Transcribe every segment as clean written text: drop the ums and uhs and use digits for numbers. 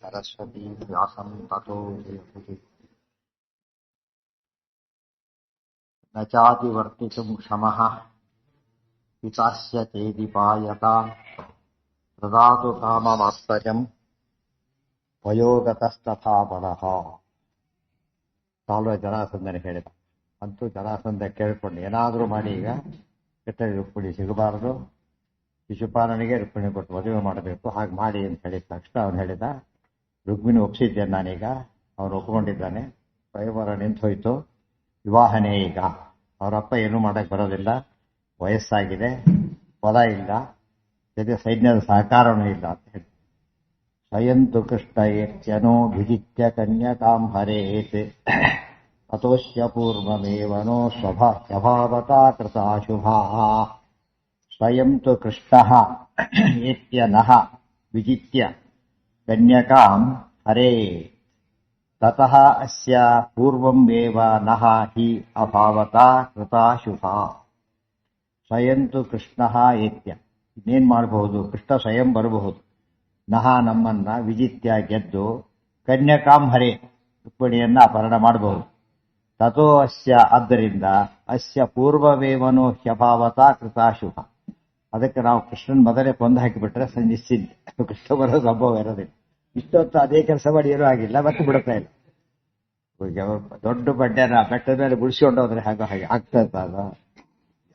सरस्वती व्यासं ततो जयति न चातिवर्तितुं क्षमः पितास्य चेदिपायता ददातु काममात्मजम् ವಯೋಗತಸ್ತಥಾ ಬಲಃ. ಸಾಲ್ವ ಜರಾಸಂಧನ ಹೇಳಿದ. ಅಂತೂ ಜರಾಸಂಧ ಕೇಳಿಕೊಂಡು ಏನಾದರೂ ಮಾಡಿ ಈಗ ಕೆಟ್ಟಲ್ಲಿ ರುಕ್ಮಿಣಿ ಸಿಗಬಾರದು, ಶಿಶುಪಾಲನಿಗೆ ರುಕ್ಮಿಣಿ ಕೊಟ್ಟು ಮದುವೆ ಮಾಡಬೇಕು, ಹಾಗೆ ಮಾಡಿ ಅಂತ ಹೇಳಿದ ತಕ್ಷಣ ಅವನು ಹೇಳಿದ, ರುಕ್ಮಿಣಿ ಒಪ್ಪಿಸಿದ್ದೇನೆ ನಾನೀಗ. ಅವನು ಒಪ್ಕೊಂಡಿದ್ದಾನೆ. ಸ್ವಯಂವರ ನಿಂತು ಹೋಯ್ತು. ವಿವಾಹನೇ ಈಗ. ಅವರಪ್ಪ ಏನೂ ಮಾಡಕ್ಕೆ ಬರೋದಿಲ್ಲ, ವಯಸ್ಸಾಗಿದೆ, ಹೊಲ ಇಲ್ಲ, ಜೊತೆ ಸೈನ್ಯದ ಸಹಕಾರವೂ ಇಲ್ಲ ಅಂತ ಹೇಳಿ ಸ್ವಯಂತು ಕೃಷ್ಣ ಯತ್ಯನೋ ಭಿಜಿತ್ಯ ಕನ್ಯಕಾಂ ಹರೇತ್ ತತೋಶ್ಯ ಪೂರ್ವಮೇವನೋ ಸ್ವಭಾವತಾ ಕೃತಾ ಶುಭಾ. ಸ್ವಯಂ ತು ಕೃಷ್ಣಃ ಯತ್ಯನಃ ವಿಜಿತ್ಯ ಕನ್ಯಕಾಂ ಹರೇತ್ ತತಃ ಅಸ್ಯ ಪೂರ್ವಮೇವ ನಃ ಹಿ ಅಭಾವತಾ ಕೃತಾ ಶುಭಾ. ಸ್ವಯಂ ತು ಕೃಷ್ಣಃ ಯತ್ಯ, ಇನ್ನೇನ್ ಮಾಡಬಹುದು, ಕೃಷ್ಣ ಸ್ವಯಂ ಬರಬಹುದು. ನಹ ನಮ್ಮನ್ನ ವಿಜಿತ್ಯ ಗೆದ್ದು ಕನ್ಯಕಾಂ ಹರೆ ರುಕ್ಮಿಣಿಯನ್ನ ಅಪಹರಣ ಮಾಡಬಹುದು. ತಥೋ ಅಸ್ಯ, ಆದ್ದರಿಂದ ಅಸ್ಯ ಪೂರ್ವವೇವನೋ ಹ್ಯಭಾವತಾ ಕೃತಾ ಶುಭ. ಅದಕ್ಕೆ ನಾವು ಕೃಷ್ಣನ್ ಮೊದಲೇ ಕೊಂದು ಹಾಕಿಬಿಟ್ರೆ ನಿಶ್ಚಿಂತೆ, ಕೃಷ್ಣ ಬರೋ ಸಂಭವ ಇರೋದಿಲ್ಲ. ಇಷ್ಟೊತ್ತು ಅದೇ ಕೆಲಸ ಮಾಡಿ ಏನೂ ಆಗಿಲ್ಲ, ಮತ್ತೆ ಬಿಡುತ್ತಾ ಇಲ್ಲ. ದೊಡ್ಡ ಬಡ್ಡೆನ ಬೆಟ್ಟದ ಮೇಲೆ ಗುಡಿಸ್ಕೊಂಡು ಹೋದ್ರೆ ಹಾಗೆ ಹಾಗೆ ಆಗ್ತಾ ಅದು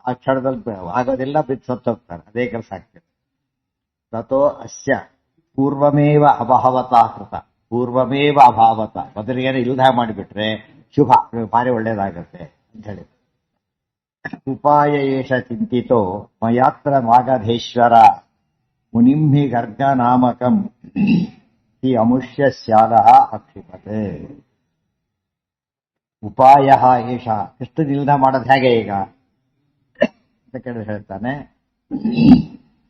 ಆ ಕ್ಷಣದಲ್ಲಿ ಆಗೋದಿಲ್ಲ, ಬಿದ್ದು ಸತ್ತೋಗ್ತಾರೆ. ಅದೇ ಕೆಲಸ ಆಗ್ತದೆ. ತಥೋ ಅಸ್ಯ ಪೂರ್ವಮೇವ ಅಭಾವತ ಕೃತ, ಪೂರ್ವಮೇವ ಅಭಾವತ, ಮೊದಲಿಗೆ ಯುದ್ಧ ಮಾಡಿಬಿಟ್ರೆ ಶುಭ, ಭಾರಿ ಒಳ್ಳೇದಾಗತ್ತೆ ಅಂತ ಹೇಳಿ. ಉಪಾಯ ಏಷ ಚಿಂತಿತೋ ಮಯಾತ್ರ ಮಾಗಧೇಶ್ವರ ಮುನಿಂ ಹಿ ಗರ್ಗನಾಮಕಂ ಹಿ ಅಮುಷ್ಯ ಸ್ಯಾಲಃ ಅಕ್ಷಿಪತೆ. ಉಪಾಯ ಏಷ, ಎಷ್ಟು ನಿಲ್ದ ಮಾಡೋದು ಹೇಗೆ ಈಗ ಅಂತ ಕೇಳಿ ಹೇಳ್ತಾನೆ.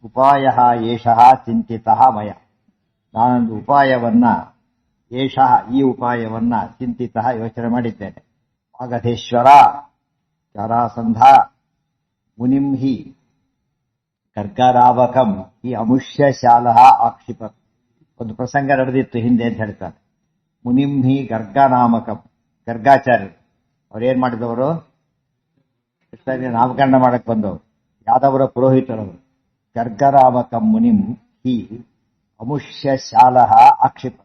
ಉಪಾಯ ಏಷಃ ಚಿಂತಿತಃ ಮಯ, ನಾನೊಂದು ಉಪಾಯವನ್ನ, ಏಷಃ ಈ ಉಪಾಯವನ್ನ, ಚಿಂತಿತಃ ಯೋಚನೆ ಮಾಡಿದ್ದೇನೆ. ಮಾಗಧೇಶ್ವರ ಜರಾಸಂಧ ಮುನಿಂ ಹಿ ಗರ್ಗರಾವಕಂ ಈ ಅಮುಷ್ಯ ಶಾಲಃ ಆಕ್ಷಿಪ. ಒಂದು ಪ್ರಸಂಗ ನಡೆದಿತ್ತು ಹಿಂದೆ ಅಂತ ಹೇಳ್ತಾರೆ. ಮುನಿಂ ಹಿ ಗರ್ಗನಾಮಕಂ, ಗರ್ಗಾಚಾರ್ಯರು ಅವ್ರೇನ್ ಮಾಡಿದವರು, ಕೃಷ್ಣನಿಗೆ ನಾಮಕರಣ ಮಾಡಕ್ ಬಂದವರು, ಯಾದವರ ಪುರೋಹಿತರವರು. ಗರ್ಗರಾಮಕಂ ಮುನಿಂ ಹಿ ಅಮುಷ್ಯ ಶಾಲಃ ಆಕ್ಷಿಪ.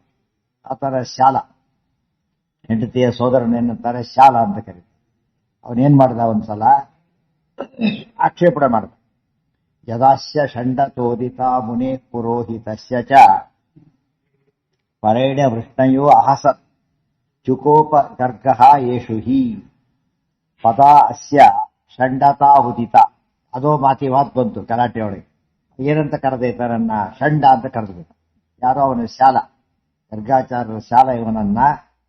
ಆತರ ಶಾಲ, ಹೆಂಡತಿಯ ಸೋದರನೇನಂತಾರೆ ಶಾಲ ಅಂತ ಕರೀತಾರೆ. ಅವನೇನ್ ಮಾಡ್ದ, ಒಂದ್ಸಲ ಆಕ್ಷೇಪಣೆ ಮಾಡ್ದ. ಯದಾಸ್ಯ ಷಂಡತೋದಿತ ಮುನೇ ಪುರೋಹಿತಸ್ಯ ಚ ಪರೇಣ ವೃಷ್ಣಯೋ ಅಹಸತ್ ಚುಕೋಪ ಗರ್ಗಃ ಯೇಷು ಹಿ ಪದ ಅಸ್ಯ ಷಂಡತಾ ಉದಿತ. ಅದೋ ಮಾತಿ ಮಾತು ಬಂತು ಗಲಾಟೆ ಒಳಗೆ. ಏನಂತ ಕರೆದೈತ, ನನ್ನ ಷಂಡ ಅಂತ ಕರೆದ್ಬಿಟ್ಟ. ಯಾರೋ ಅವನ ಶಾಲ, ಗರ್ಗಾಚಾರ್ಯರ ಶಾಲ ಇವನನ್ನ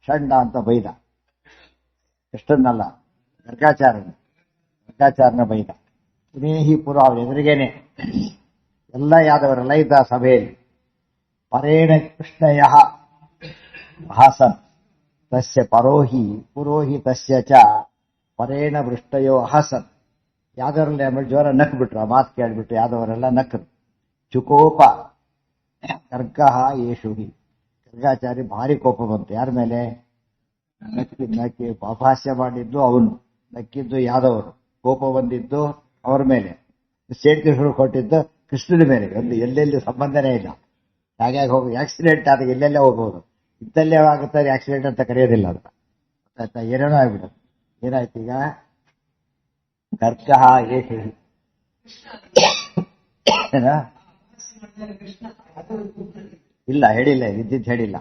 ಷಂಡ ಅಂತ ಬೈದ. ಎಷ್ಟನ್ನಲ್ಲ, ಗರ್ಗಾಚಾರ್ಯನ ಬೈದ. ಸ್ನೇಹಿ ಪುರ ಅವ್ರ ಎದುರಿಗೇನೆ ಎಲ್ಲ ಯಾದವರೆಲ್ಲ ಇದ್ದ ಸಭೆಯಲ್ಲಿ. ಪರೇಣ ಕೃಷ್ಣಯ ಅಹಸನ್ ತಸ್ಯ ಪರೋಹಿ ಪುರೋಹಿತಸ್ಯ ಚ ಪರೇಣ ವೃಷ್ಟಯೋ ಅಹಸನ್. ಯಾದವರೆಲ್ಲ ಆಮೇಲೆ ಜೋರ ನಕ್ ಬಿಟ್ರು, ಆ ಮಾತು ಕೇಳ್ಬಿಟ್ಟು ಯಾದವರೆಲ್ಲ ನಕ್ಕರು. ಚುಕೋಪ ಗರ್ಗಃ ಯೇಷು ಹಿ, ಗರ್ಗಾಚಾರ್ಯ ಭಾರಿ ಕೋಪ ಬಂತು. ಯಾರ ಮೇಲೆ? ನಕ್ಕಿ ಅಪಹಾಸ್ಯ ಮಾಡಿದ್ದು ಅವನು, ನಕ್ಕಿದ್ದು ಯಾದವರು, ಕೋಪ ಬಂದಿದ್ದು ಅವ್ರ ಮೇಲೆ, ಸೇಡ್ತಿಗಳು ಕೊಟ್ಟಿದ್ದು ಕೃಷ್ಣನ ಮೇಲೆ. ಒಂದು ಎಲ್ಲೆಲ್ಲಿ ಸಂಬಂಧನೇ ಇಲ್ಲ. ಹಾಗಾಗಿ ಹೋಗಿ ಆಕ್ಸಿಡೆಂಟ್ ಆದಾಗ ಎಲ್ಲೆಲ್ಲೇ ಹೋಗ್ಬೋದು, ಇದ್ದಲ್ಲೇ ಆಗುತ್ತಾರೆ. ಆಕ್ಸಿಡೆಂಟ್ ಅಂತ ಕರೆಯೋದಿಲ್ಲ ಅಂತ. ಏನೇನೋ ಆಗ್ಬಿಡುತ್ತೆ. ಏನಾಯ್ತು ಈಗ? ಗರ್ಗಃ ಯೇಷು ಹಿ ಇಲ್ಲ ಹೇಳಿಲ್ಲ, ಇದ್ದಿದ್ದು ಹೇಳಿಲ್ಲ.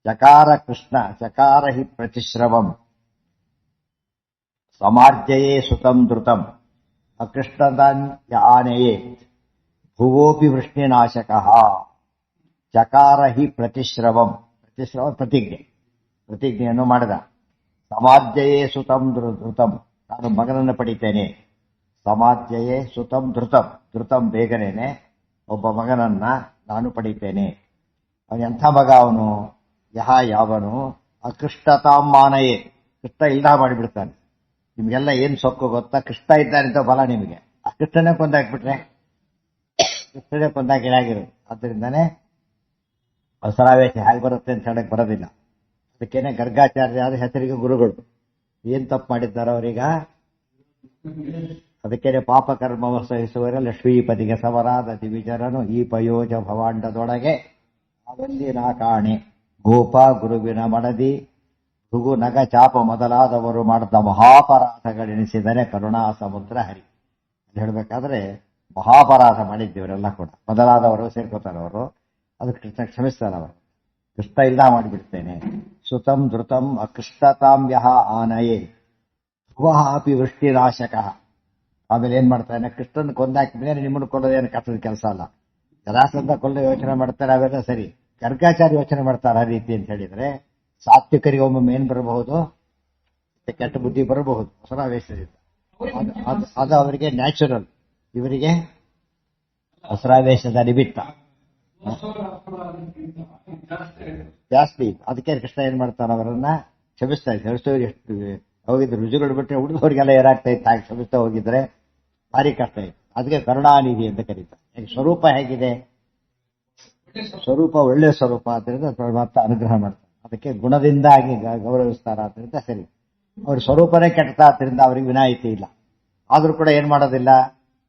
ಚಕಾರ ಕೃಷ್ಣ ಚಕಾರ ಹಿ ಪ್ರತಿಶ್ರವಂ ಸಮಾರ್ಜಯೇ ಸುತಂ ಧೃತಂ ಅಕೃಷ್ಣದಾನ್ಯ ಆನೆಯೇ ಭುವೋಪಿ ವೃಷ್ಣಿನಾಶಕಃ. ಚಕಾರ ಹಿ ಪ್ರತಿಶ್ರವಂ, ಪ್ರತಿಶ್ರವ ಪ್ರತಿಜ್ಞೆಯನ್ನು ಮಾಡಿದ. ಸಮಾರ್ಜಯೇ ಸುತಂ ಧೃತಂ, ನಾನು ಮಗನನ್ನು ಪಡಿತೇನೆ. ಸಮಾರ್ಜಯೇ ಸುತಂ ಧೃತಂ, ಧೃತಂ ಬೇಗನೇನೆ ಒಬ್ಬ ಮಗನನ್ನ ನಾನು ಪಡಿತೇನೆ. ಅವನು ಎಂಥ ಮಗ ಅವನು? ಯಾವನು ಅಕೃಷ್ಟತಾಮಾನಯೇ, ಕೃಷ್ಣ ಇಲ್ದ ಮಾಡಿಬಿಡ್ತಾನೆ. ನಿಮ್ಗೆಲ್ಲ ಏನ್ ಸೊಕ್ಕು ಗೊತ್ತಾ? ಕೃಷ್ಣ ಇದ್ದಾನೆ ಅಂತ ಬಲ ನಿಮಗೆ. ಆ ಕೃಷ್ಣನೇ ಕೊಂದಾಕ್ಬಿಟ್ರೆ ಕೃಷ್ಣನೇ ಕೊಂದಾಕಿರಾಗಿರೋದು. ಆದ್ದರಿಂದಾನೆ ಅವಸರಾವೇಶ ಹೇಗೆ ಬರುತ್ತೆ ಅಂತ ಹೇಳಕ್ ಬರೋದಿಲ್ಲ. ಅದಕ್ಕೇನೆ ಗರ್ಗಾಚಾರ್ಯ ಆದ ಹೆಸರಿಗೆ ಗುರುಗಳು. ಏನ್ ತಪ್ಪು ಮಾಡಿದ್ದಾರೆ ಅವರೀಗ? ಅದಕ್ಕೇನೆ ಪಾಪ ಕರ್ಮವ ಸಹಿಸುವರ ಲಕ್ಷ್ಮೀಪತಿಗೆ ಸಮರಾದ ದಿವಿಜರನು ಈ ಪಯೋಜ ಭವಾಂಡದೊಳಗೆ ಅವಲ್ಲಿ ನಾ ಕಾಣೆ. ಗೋಪ ಗುರುವಿನ ಮಡದಿ ಭೃಗು ನಗ ಚಾಪ ಮೊದಲಾದವರು ಮಾಡಿದ ಮಹಾಪರಾಧಗಳೆನಿಸಿದರೆ ಕರುಣಾ ಸಮುದ್ರ ಹರಿ. ಹೇಳ್ಬೇಕಾದ್ರೆ ಮಹಾಪರಾಧ ಮಾಡಿದ್ದೀವರೆಲ್ಲ ಕೂಡ, ಮೊದಲಾದವರು ಸೇರ್ಕೋತಾರೆ ಅವರು. ಅದು ಕೃಷ್ಣ ಕ್ಷಮಿಸ್ತಾರೆ ಅವರು. ಕೃಷ್ಣ ಇಲ್ಲ ಮಾಡಿಬಿಡ್ತೇನೆ. ಸುತಂ ಧೃತಂ ಅಕೃಷ್ಟತಾಂಬ್ಯ ಆನಯೇ ಧ್ರುವ ಅಪಿ ವೃಷ್ಟಿನಾಶಕ. ಆಮೇಲೆ ಏನ್ ಮಾಡ್ತಾನೆ, ಕೃಷ್ಣನ್ ಕೊಂದಾಕಿದ್ಮೇಲೆ ನಿಮ್ಮನ್ನು ಕೊಲ್ಲೋದೇನು ಕಷ್ಟದ ಕೆಲಸ ಅಲ್ಲ. ಜರಾಸಂಧ ಕೊಲ್ಲ ಯೋಚನೆ ಮಾಡ್ತಾರೆ, ಅವೆಲ್ಲ ಸರಿ. ಗರ್ಗಾಚಾರ್ಯ ಯೋಚನೆ ಮಾಡ್ತಾರೆ ಆ ರೀತಿ ಅಂತ ಹೇಳಿದ್ರೆ, ಸಾತ್ವಿಕರಿಗೆ ಒಮ್ಮೊಮ್ಮೆ ಏನ್ ಬರಬಹುದು, ಕೆಟ್ಟ ಬುದ್ಧಿ ಬರಬಹುದು ಹೊಸರಾವೇಶದಿಂದ. ಅದು ಅವರಿಗೆ ನ್ಯಾಚುರಲ್, ಇವರಿಗೆ ಹೊಸರಾವೇಶದ ನಿಮಿತ್ತ ಜಾಸ್ತಿ. ಅದಕ್ಕೆ ಕೃಷ್ಣ ಏನ್ ಮಾಡ್ತಾನೆ, ಅವರನ್ನ ಕ್ಷಮಿಸ್ತಾ ಇದ್ದಾರೆ. ಎಷ್ಟು ಹೋಗಿದ್ರು ರುಜುಗಳು ಬಿಟ್ಟರೆ ಉಳಿದವರಿಗೆಲ್ಲ ಏನಾಗ್ತಾ ಇತ್ತು, ಹಾಗೆ ಕ್ಷಮಿಸ್ತಾ ಹೋಗಿದ್ರೆ ಭಾರಿ ಕಷ್ಟ ಇತ್ತು. ಅದಕ್ಕೆ ಕರುಣಾನಿಧಿ ಅಂತ ಕರೀತಾರೆ. ಸ್ವರೂಪ ಹೇಗಿದೆ, ಸ್ವರೂಪ ಒಳ್ಳೆಯ ಸ್ವರೂಪ ಆದ್ದರಿಂದ ಪರಮಾತ್ಮ ಅನುಗ್ರಹ ಮಾಡ್ತಾರೆ. ಅದಕ್ಕೆ ಗುಣದಿಂದಾಗಿ ಗೌರವಿಸ್ತಾರ ಆದ್ದರಿಂದ ಸರಿ. ಅವ್ರ ಸ್ವರೂಪನೇ ಕೆಟ್ಟ ಆದ್ದರಿಂದ ಅವ್ರಿಗೆ ವಿನಾಯಿತಿ ಇಲ್ಲ. ಆದ್ರೂ ಕೂಡ ಏನ್ ಮಾಡೋದಿಲ್ಲ,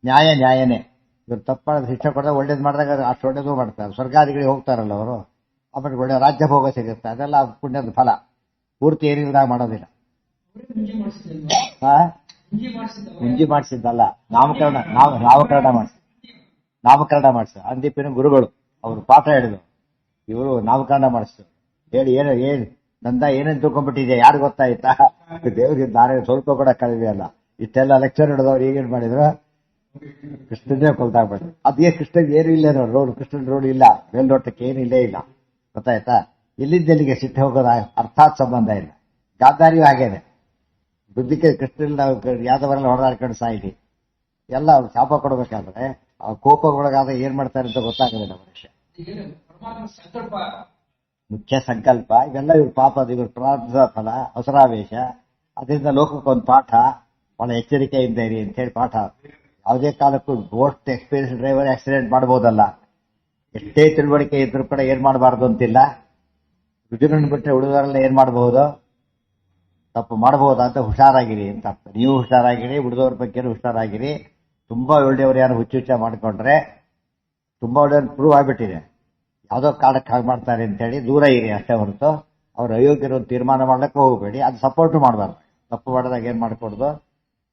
ನ್ಯಾಯನೇ. ಇವ್ರು ತಪ್ಪು ಮಾಡಿದ್ರೆ ಶಿಕ್ಷೆ ಕೊಡೋದು, ಒಳ್ಳೇದು ಮಾಡಿದಾಗ ಅಷ್ಟು ಒಳ್ಳೇದು ಮಾಡ್ತಾರೆ. ಸ್ವರ್ಗಾದಿಗಳಿಗೆ ಹೋಗ್ತಾರಲ್ಲ ಅವರು, ಆಮೇಲೆ ಒಳ್ಳೆ ರಾಜ್ಯ ಭೋಗ ಸಿಗುತ್ತೆ. ಅದೆಲ್ಲ ಪುಣ್ಯದ ಫಲ. ಪೂರ್ತಿ ಏನಿಲ್ದಾಗ ಮಾಡೋದಿಲ್ಲ. ಮುಂಜಿ ಮಾಡಿಸಿದ್ದಲ್ಲ, ನಾಮಕರಣ ಮಾಡಿಸಿದ ಅಂದೀಪಿನ ಗುರುಗಳು ಅವರು ಪಾಠ ಹೇಳಿದ್ರು. ಇವರು ನಾಮಕರಣ ಮಾಡಿಸಿದ್ರು. ಹೇಳಿ ಏನು ನಂದ ಏನೇನು ತಿಳ್ಕೊಂಡ್ಬಿಟ್ಟಿದೆ ಯಾರು ಗೊತ್ತಾಯ್ತಾ, ದೇವ್ರಿಗೆ ನಾನೇ ಸ್ವಲ್ಪ ಕೂಡ ಕಡಿಮೆ ಅಲ್ಲ. ಇಷ್ಟೆಲ್ಲ ಲೆಕ್ಚರ್ ಹಿಡಿದವ್ರು ಈಗೇನ್ ಮಾಡಿದ್ರು, ಕೃಷ್ಣನೇ ಕೊಲ್ತಾಗ್ಬಿಟ್ರು. ಅದೇ ಕೃಷ್ಣನ್ ಏನು ಇಲ್ಲ ರೋಡ್, ಕೃಷ್ಣನ್ ರೋಡ್ ಇಲ್ಲ, ಮೇಲ್ನೋಟಕ್ಕೆ ಏನು ಇಲ್ಲೇ ಇಲ್ಲ. ಗೊತ್ತಾಯ್ತಾ? ಇಲ್ಲಿದ್ದೆಲ್ಲಿಗೆ ಸಿಟ್ಟು ಹೋಗೋದ ಅರ್ಥಾತ್ ಸಂಬಂಧ ಇಲ್ಲ. ಗಾದ್ದಾರಿಯೂ ಹಾಗೇನೆ. ಬುದ್ಧಿಗೆ ಕೃಷ್ಣ ಯಾದವರೆಲ್ಲ ಹೊಡೆದಾಡ್ಕೊಂಡು ಸಾಯಿಲಿ ಎಲ್ಲ ಶಾಪ ಕೊಡಬೇಕಾದ್ರೆ ಆ ಕೋಪಗೊಳಗಾದ ಏನ್ ಮಾಡ್ತಾರೆ ಅಂತ ಗೊತ್ತಾಗಲಿಲ್ಲ ಮನುಷ್ಯ. ಮುಖ್ಯ ಸಂಕಲ್ಪ ಇವೆಲ್ಲ ಇವ್ರ ಪಾಪ, ಇವ್ರ ಪ್ರಾರ್ಥ ಫಲ, ಹೊಸರಾವೇಶ. ಅದರಿಂದ ಲೋಕಕ್ಕೊಂದು ಪಾಠ, ಬಹಳ ಎಚ್ಚರಿಕೆಯಿಂದ ಇರಿ ಅಂತ ಹೇಳಿ ಪಾಠ. ಯಾವುದೇ ಕಾಲಕ್ಕೂ ಮೋಸ್ಟ್ ಎಕ್ಸ್ಪೀರಿಯನ್ಸ್ ಡ್ರೈವರ್ ಆಕ್ಸಿಡೆಂಟ್ ಮಾಡಬಹುದಲ್ಲ. ಎಷ್ಟೇ ತಿಳುವಳಿಕೆ ಇದ್ರೂ ಕೂಡ ಏನ್ ಮಾಡಬಾರ್ದು ಅಂತಿಲ್ಲ. ರುಜುಗಳನ್ನು ಬಿಟ್ಟರೆ ಉಳಿದವರೆಲ್ಲ ಏನ್ ಮಾಡಬಹುದು, ತಪ್ಪು ಮಾಡಬಹುದಾ ಅಂತ ಹುಷಾರಾಗಿರಿ ಅಂತ ಅರ್ಥ. ನೀವು ಹುಷಾರಾಗಿರಿ, ಉಳಿದವ್ರ ಬಗ್ಗೆ ಹುಷಾರಾಗಿರಿ. ತುಂಬಾ ಒಳ್ಳೆಯವರು ಯಾರು ಹುಚ್ಚುಚ್ಚ ಮಾಡ್ಕೊಂಡ್ರೆ ತುಂಬಾ ಒಳ್ಳೆಯವ್ರು ಪ್ರೂವ್ ಆಗ್ಬಿಟ್ಟಿದೆ. ಯಾವುದೋ ಕಾಲಕ್ಕೆ ಹಾಗೆ ಮಾಡ್ತಾರೆ ಅಂತ ಹೇಳಿ ದೂರ ಇರಿ ಅಷ್ಟೇ ಹೊರತು ಅವ್ರು ಅಯೋಗ್ಯರು ತೀರ್ಮಾನ ಮಾಡ್ಲಿಕ್ಕೆ ಹೋಗಬೇಡಿ. ಅದು ಸಪೋರ್ಟ್ ಮಾಡಬಾರ್ದು. ತಪ್ಪು ಮಾಡಿದಾಗ ಏನ್ ಮಾಡ್ಕೊಡ್ದು,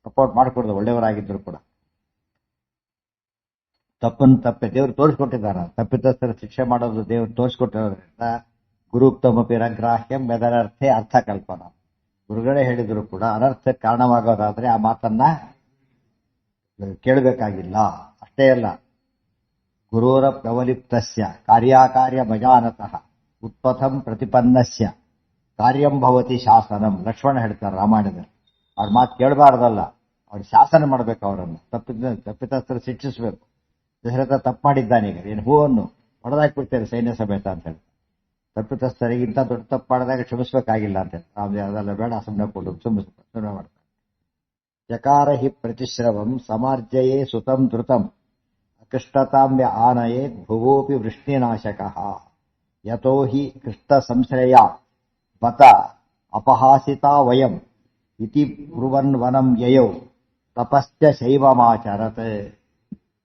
ಸಪೋರ್ಟ್ ಮಾಡ್ಕೊಡ್ದು ಒಳ್ಳೆಯವರಾಗಿದ್ರು ಕೂಡ. ತಪ್ಪನ್ನು ತಪ್ಪೆ ದೇವ್ರು ತೋರಿಸ್ಕೊಟ್ಟಿದ್ದಾರೆ. ತಪ್ಪಿತಸ್ಥರ ಶಿಕ್ಷೆ ಮಾಡೋದು ದೇವ್ರು ತೋರಿಸ್ಕೊಟ್ಟಿರೋದ್ರಿಂದ ಗುರುಕ್ತಮಪಿ ರಗ್ರಾಹ್ಯಂ ಮೆದರರ್ಥೆ ಅರ್ಥ ಕಲ್ಪನಾ. ಗುರುಗಳೇ ಹೇಳಿದ್ರು ಕೂಡ ಅನರ್ಥಕ್ಕೆ ಕಾರಣವಾಗೋದಾದ್ರೆ ಆ ಮಾತನ್ನ ಕೇಳಬೇಕಾಗಿಲ್ಲ. ಅಷ್ಟೇ ಅಲ್ಲ, ಗುರುರ ಪ್ರವಲಿಪ್ತಸ್ಯ ಕಾರ್ಯಾಕಾರ್ಯ ಮಜಾನತಃ ಉತ್ಪಥಂ ಪ್ರತಿಪನ್ನಸ್ಯ ಕಾರ್ಯಂ ಭವತಿ ಶಾಸನಂ. ಲಕ್ಷ್ಮಣ ಹೇಳ್ತಾರೆ ರಾಮಾಯಣದಲ್ಲಿ. ಅವ್ರ ಮಾತು ಕೇಳಬಾರ್ದಲ್ಲ, ಅವ್ರು ಶಾಸನ ಮಾಡ್ಬೇಕು. ಅವರನ್ನು ತಪ್ಪಿತಸ್ಥರು ಶಿಕ್ಷಿಸಬೇಕು. ದಶರಥ ತಪ್ಪು ಮಾಡಿದ್ದಾನೀಗ, ಏನು ಹೂವನ್ನು ಹೊಡೆದಾಕ್ಬಿಡ್ತೇನೆ ಸೈನ್ಯ ಸಮೇತ ಅಂತ ಹೇಳಿ. ತಪ್ಪಿತಸ್ಥರಿಗೆ ಇಂಥ ದೊಡ್ಡ ತಪ್ಪು ಮಾಡಿದಾಗ ಕ್ಷಮಿಸಬೇಕಾಗಿಲ್ಲ ಅಂತ ಹೇಳಿ ಅದೆಲ್ಲ ಬೇಡ, ಸುಮ್ಮನೆ ಕೊಡು, ಸುಮ್ಮನೆ ಮಾಡ್ತಾರೆ. ಚಕಾರ ಹಿ ಪ್ರತಿಶ್ರವಂ ಸಮಾರ್ಜಯೇ ಸುತಂ ಧೃತಂ ಅಕೃಷ್ಟತಾಮ್ಯ ಆನಯೇ ಭುವೋಪಿ ವೃಷ್ಟಿನಾಶಕಃ ಯತೋ ಹಿ ಕೃಷ್ಟ ಸಂಶ್ರಯ ಬತ ಅಪಹಾಸಿತಾ ವಯಂ ಇತಿ ಬ್ರುವನ್ ವನಂ ಯಯೌ ತಪಸ್ಯ ಶೈವಮಾಚರತ್.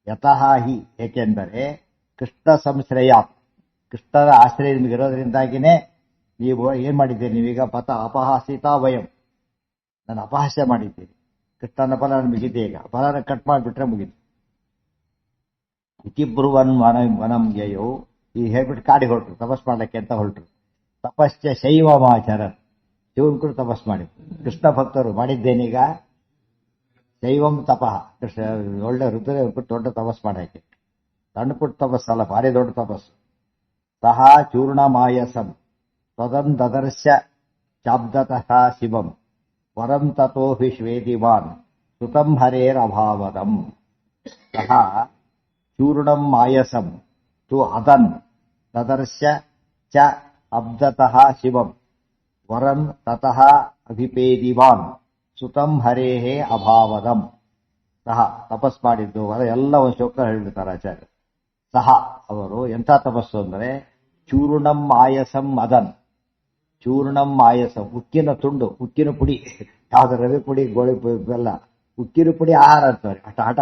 ಯತಃ ಹಿ, ಏಕೆಂದರೆ ಕೃಷ್ಣ ಸಂಶ್ರಯ, ಕೃಷ್ಣನ ಆಶ್ರಯ ನಿಮಗಿರೋದ್ರಿಂದಾಗಿನೇ ನೀವು ಏನ್ ಮಾಡಿದ್ದೀರಿ, ನೀವೀಗ ಪಥ ಅಪಹಾಸಿತಾ ವಯಂ, ನಾನು ಅಪಹಾಸ್ಯ ಮಾಡಿದ್ದೀರಿ. ಕೃಷ್ಣನ ಫಲ ಮುಗಿದ್ದೆ, ಈಗ ಫಲನ ಕಟ್ ಮಾಡಿಬಿಟ್ರೆ ಮುಗಿತು. ಇತಿಬ್ರುವನ್ ವನಂ ಯಯೋ, ಈ ಹೇಳ್ಬಿಟ್ಟು ಕಾಡಿಗೆ ಹೊರಟ್ರು, ತಪಸ್ ಮಾಡ್ಲಿಕ್ಕೆ ಅಂತ ಹೊರಟ್ರು. ತಪಸ್ಯ ಶೈವಮಾಚರ, ಶಿವನ್ ಕೂಡ ತಪಸ್ ಮಾಡಿ. ಕೃಷ್ಣ ಭಕ್ತರು ಮಾಡಿದ್ದೇನೀಗ ಶೈವಂ ತಪಃ, ಕೃಷ್ಣ ಒಳ್ಳೆ ಋತುವೆ ದೊಡ್ಡ ತಪಸ್ ಮಾಡಕ್ಕೆ. ಸಣ್ಣ ಪುಟ್ಟ ತಪಸ್ಸಲ್ಲ, ಭಾರಿ ದೊಡ್ಡ ತಪಸ್ಸು. ಸಹ ಚೂರ್ಣಮಾಯಸಂ ತದನ್ ದದರ್ಶ ಚಾಬ್ದತಃ ಶಿವಂ ವರಂ ತತೋಹಿ ಶ್ವೇದಿವಾನ್ ಸುತಂ ಹರೇರಭಾವದಂ. ಸಹ ಚೂರ್ಣಂ ಮಾಯಸಂ ತು ಅದನ್ ತದರ್ಶ ಚ ಅಬ್ದತಃ ಶಿವಂ ವರಂ ತತಃ ಅಭಿಪೇದಿವಾನ್ ಸುತಂ ಹರೇಹೇ ಅಭಾವದಂ. ಸಹ ತಪಸ್ ಮಾಡಿದ್ದು ವರ ಎಲ್ಲ ಒಂದು ಶ್ಲೋಕ ಹೇಳ್ಬಿಡ್ತಾರೆ ಆಚಾರ್ಯ. ಸಹ ಅವರು ಎಂಥ ತಪಸ್ಸು ಅಂದರೆ ಚೂರ್ಣಂ ಆಯಸಂ ಅದನ್. ಚೂರ್ಣಂ ಆಯಸಂ ಉಕ್ಕಿನ ತುಂಡು, ಉಕ್ಕಿನ ಪುಡಿ. ಯಾವ್ದು ರವೆ ಪುಡಿ, ಗೋಳಿ ಬೆಲ್ಲ, ಉಕ್ಕಿನ ಪುಡಿ ಆಹಾರ ಅಂತವ್ರೆ. ಹಠ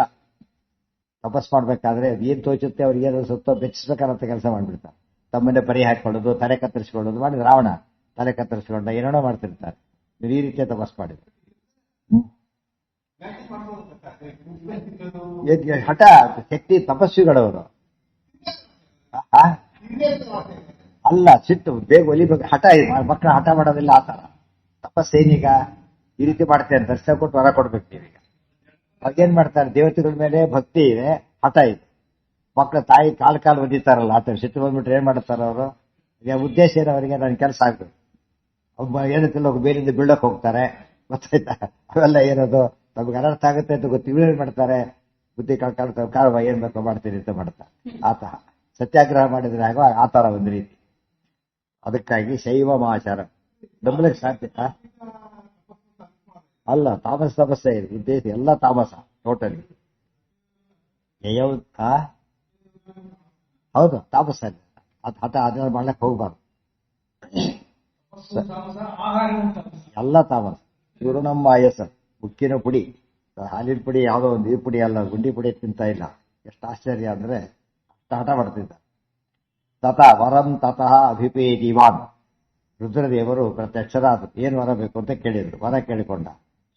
ತಪಸ್ ಮಾಡ್ಬೇಕಾದ್ರೆ ಏನ್ ತೋಚುತ್ತೆ ಅವ್ರಿಗೆ ಏನೋ ಸುತ್ತ ಬೆಚ್ಚಿಸ್ಬೇಕಂತ ಕೆಲಸ ಮಾಡ್ಬಿಡ್ತಾರೆ. ತಮ್ಮನ್ನೇ ಪರಿ ಹಾಕೊಳ್ಳೋದು, ತಲೆ ಕತ್ತರಿಸ್ಕೊಳ್ಳೋದು ಮಾಡಿ ರಾವಣ ತಲೆ ಕತ್ತರಿಸ್ಕೊಂಡ ಏನೇನೋ ಮಾಡ್ತಿರ್ತಾರೆ. ಈ ರೀತಿಯ ತಪಸ್ ಮಾಡಿದ್ರು. ಹಠ ಶಕ್ತಿ ತಪಸ್ವಿಗಳವರು ಅಲ್ಲ, ಸಿಟ್ಟು ಬೇಗ ಒಲಿಬೇಕು. ಹಠ ಮಕ್ಕಳು ಹಠ ಮಾಡೋದಿಲ್ಲ. ಆತರ ತಪಸ್ಸೇನೀಗ ಈ ರೀತಿ ಮಾಡ್ತೇನೆ, ದರ್ಶನ ಕೊಟ್ಟು ವರ ಕೊಡ್ಬೇಕು ನೀವೀಗ. ಅವಾಗೇನ್ ಮಾಡ್ತಾರೆ, ದೇವತೆಗಳ ಮೇಲೆ ಭಕ್ತಿ ಇದೆ, ಹಠ ಇದೆ. ಮಕ್ಕಳ ತಾಯಿ ಕಾಲು ಒದಿತಾರಲ್ಲ, ಆತ ಸಿಟ್ಟು ಬಂದ್ಬಿಟ್ರೆ ಏನ್ ಮಾಡ್ತಾರ ಅವರು? ಈಗ ಉದ್ದೇಶ ಏನು ಅವರಿಗೆ? ನನ್ನ ಕೆಲಸ ಆಗ್ಬೇಕು. ಏನಕ್ಕೆಲ್ಲ ಬೇರಿಂದ ಬೀಳಕ್ ಹೋಗ್ತಾರೆ, ಗೊತ್ತಾಯ್ತಾ? ಅವೆಲ್ಲ ಏನದು ನಮ್ಗೆ ಅನರ್ಥ ಆಗುತ್ತೆ ಅಂತ ಗೊತ್ತು. ಇವೇನ್ ಮಾಡ್ತಾರೆ, ಬುದ್ಧಿ ಕಳ್ಕೊಳ್ತಾರೆ, ಕಾಳುವ ಏನ್ ಬೇಕೋ ಮಾಡ್ತೀನಿ ಅಂತ ಮಾಡ್ತಾರೆ. ಆತ ಸತ್ಯಾಗ್ರಹ ಮಾಡಿದ್ರೆ ಆಗ ಆತರ ಒಂದು ರೀತಿ. ಅದಕ್ಕಾಗಿ ಶೈವಮಾಚಾರ ನಂಬಲಿಕ್ಕೆ ಸಾಧ್ಯ ಅಲ್ಲ. ತಾಮಸ ತಪಸ್ಸೆ ಇದೆ ಉದ್ದೇಶ, ಎಲ್ಲ ತಾಮಸ ಟೋಟಲಿ. ಹೌದು, ತಾಮಸ ಅದು ಹಠ ಅದನ್ನ ಮಾಡ್ಲಕ್ಕೆ ಹೋಗ್ಬಾರ್ದು. ಎಲ್ಲ ತಾಮಸ. ಚೂರ್ಣಂ ಆಯಸ ಉಕ್ಕಿನ ಪುಡಿ, ಹಾಲಿನ ಪುಡಿ, ಯಾವುದೋ ಒಂದು ಈ ಪುಡಿ ಅಲ್ಲ, ಗುಂಡಿ ಪುಡಿ ತಿಂತ ಇಲ್ಲ. ಎಷ್ಟು ಆಶ್ಚರ್ಯ ಅಂದ್ರೆ ಅಷ್ಟು ಹಠ ಮಾಡ್ತಿದ್ದ. ತಥಾ ವರಂ ತತಃ ಅಭಿಪೇದಿವಾನ್. ರುದ್ರದೇವರು ಪ್ರತ್ಯಕ್ಷರಾದ್ರು. ಏನ್ ವರ ಬೇಕು ಅಂತ ಕೇಳಿದ್ರು. ವರ ಕೇಳಿಕೊಂಡ.